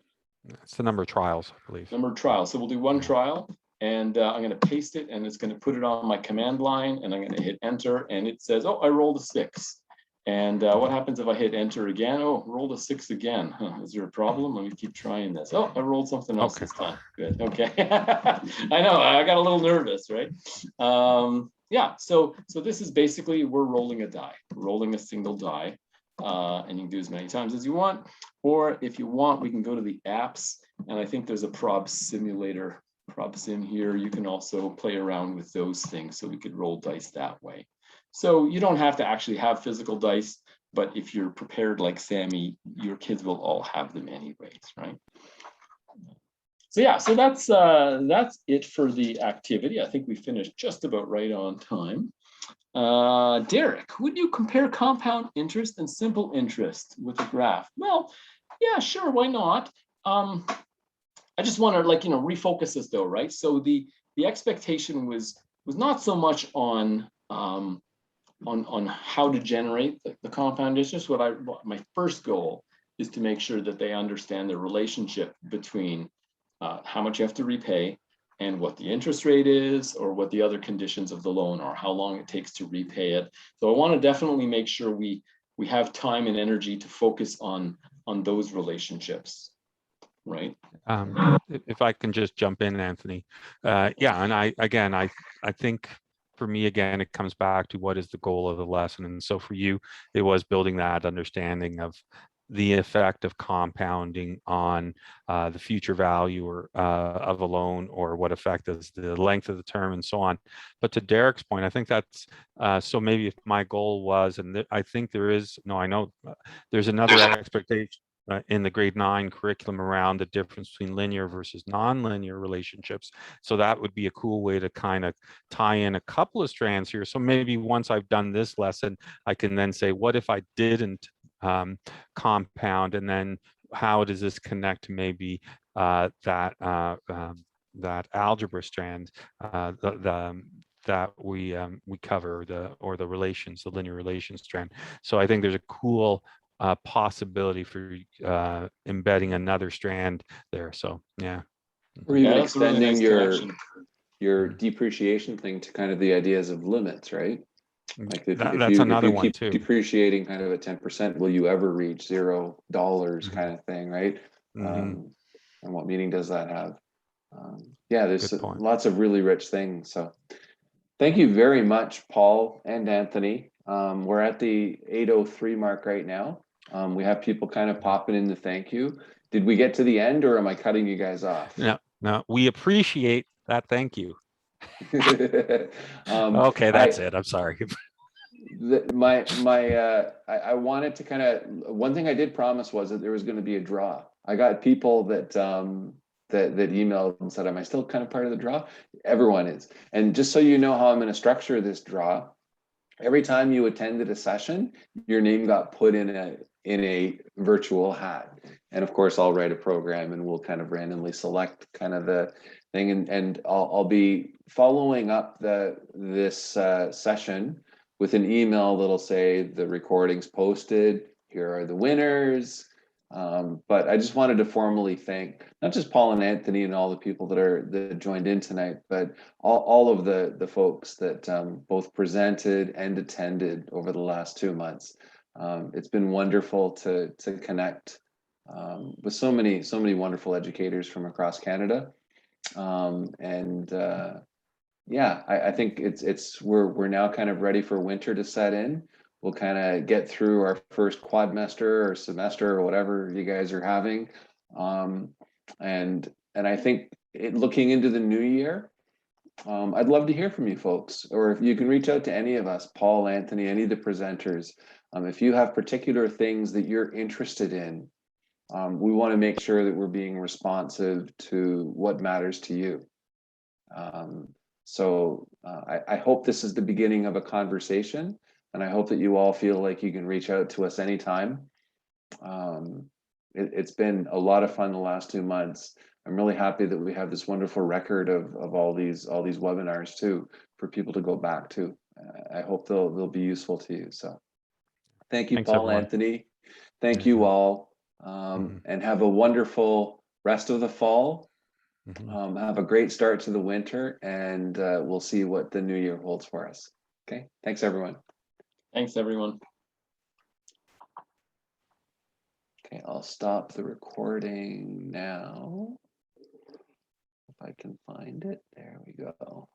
It's the number of trials, I believe.
Number of trials. So we'll do 1 trial. And I'm going to paste it, and it's going to put it on my command line, and I'm going to hit enter, and it says, oh, I rolled a 6. And what happens if I hit enter again? Oh, rolled a 6 again. Huh, is there a problem? Let me keep trying this. Oh, I rolled something else this time. Good. Okay. I know. I got a little nervous, right? Yeah. So this is basically we're rolling a die, rolling a single die, and you can do as many times as you want. Or if you want, we can go to the apps, and I think there's a prob simulator. Prob sim here. You can also play around with those things, so we could roll dice that way. So you don't have to actually have physical dice, but if you're prepared like Sammy, your kids will all have them anyways, right? So yeah, so that's it for the activity. I think we finished just about right on time. Derek, would you compare compound interest and simple interest with a graph? Well, yeah, sure, why not? I just want to refocus this though, right? So the expectation was not so much on how to generate the compound interest. My first goal is to make sure that they understand the relationship between how much you have to repay and what the interest rate is, or what the other conditions of the loan are, how long it takes to repay it. So I want to definitely make sure we have time and energy to focus on those relationships. Right.
If I can just jump in, Anthony. Yeah, and I think for me, again, it comes back to what is the goal of the lesson. And so for you, it was building that understanding of the effect of compounding on the future value or of a loan, or what effect is the length of the term and so on. But to Derek's point, I think that's so maybe if my goal was, and I think there is, I know there's another expectation in the grade 9 curriculum around the difference between linear versus non-linear relationships. So that would be a cool way to kind of tie in a couple of strands here. So maybe once I've done this lesson, I can then say, what if I didn't compound, and then how does this connect to maybe that algebra strand that we cover, the relations, the linear relations strand. So I think there's a cool possibility for embedding another strand there. So yeah.
Or even extending your depreciation thing to kind of the ideas of limits, right? Like
that's another one too.
Depreciating kind of at 10%, will you ever reach $0 kind of thing, right? And what meaning does that have? Yeah, there's lots of really rich things. So thank you very much, Paul and Anthony. We're at the 8:03 mark right now. We have people kind of popping in to thank you. Did we get to the end, or am I cutting you guys off?
No, we appreciate that. Thank you.
Um,
Okay, that's it. I'm sorry.
I wanted to kind of, one thing I did promise was that there was going to be a draw. I got people that that emailed and said, am I still kind of part of the draw? Everyone is. And just so you know how I'm going to structure this draw, every time you attended a session, your name got put in a virtual hat. And of course, I'll write a program and we'll kind of randomly select kind of the thing. And I'll be following up this session with an email that'll say the recording's posted, here are the winners. But I just wanted to formally thank not just Paul and Anthony and all the people that joined in tonight, but all of the folks that both presented and attended over the last 2 months. It's been wonderful to connect with so many wonderful educators from across Canada. Yeah, I think we're now kind of ready for winter to set in. We'll kind of get through our first quadmester or semester or whatever you guys are having. And I think looking into the new year, I'd love to hear from you folks, or if you can reach out to any of us, Paul, Anthony, any of the presenters. If you have particular things that you're interested in, we want to make sure that we're being responsive to what matters to you. So I hope this is the beginning of a conversation, and I hope that you all feel like you can reach out to us anytime. It's been a lot of fun the last 2 months. I'm really happy that we have this wonderful record of all these webinars too, for people to go back to. I hope they'll be useful to you. So thank you,
Thanks,
Paul,
everyone.
Anthony. Thank you all, and have a wonderful rest of the fall. Have a great start to the winter, and we'll see what the new year holds for us. Okay, thanks everyone.
Thanks, everyone.
Okay, I'll stop the recording now. If I can find it, there we go.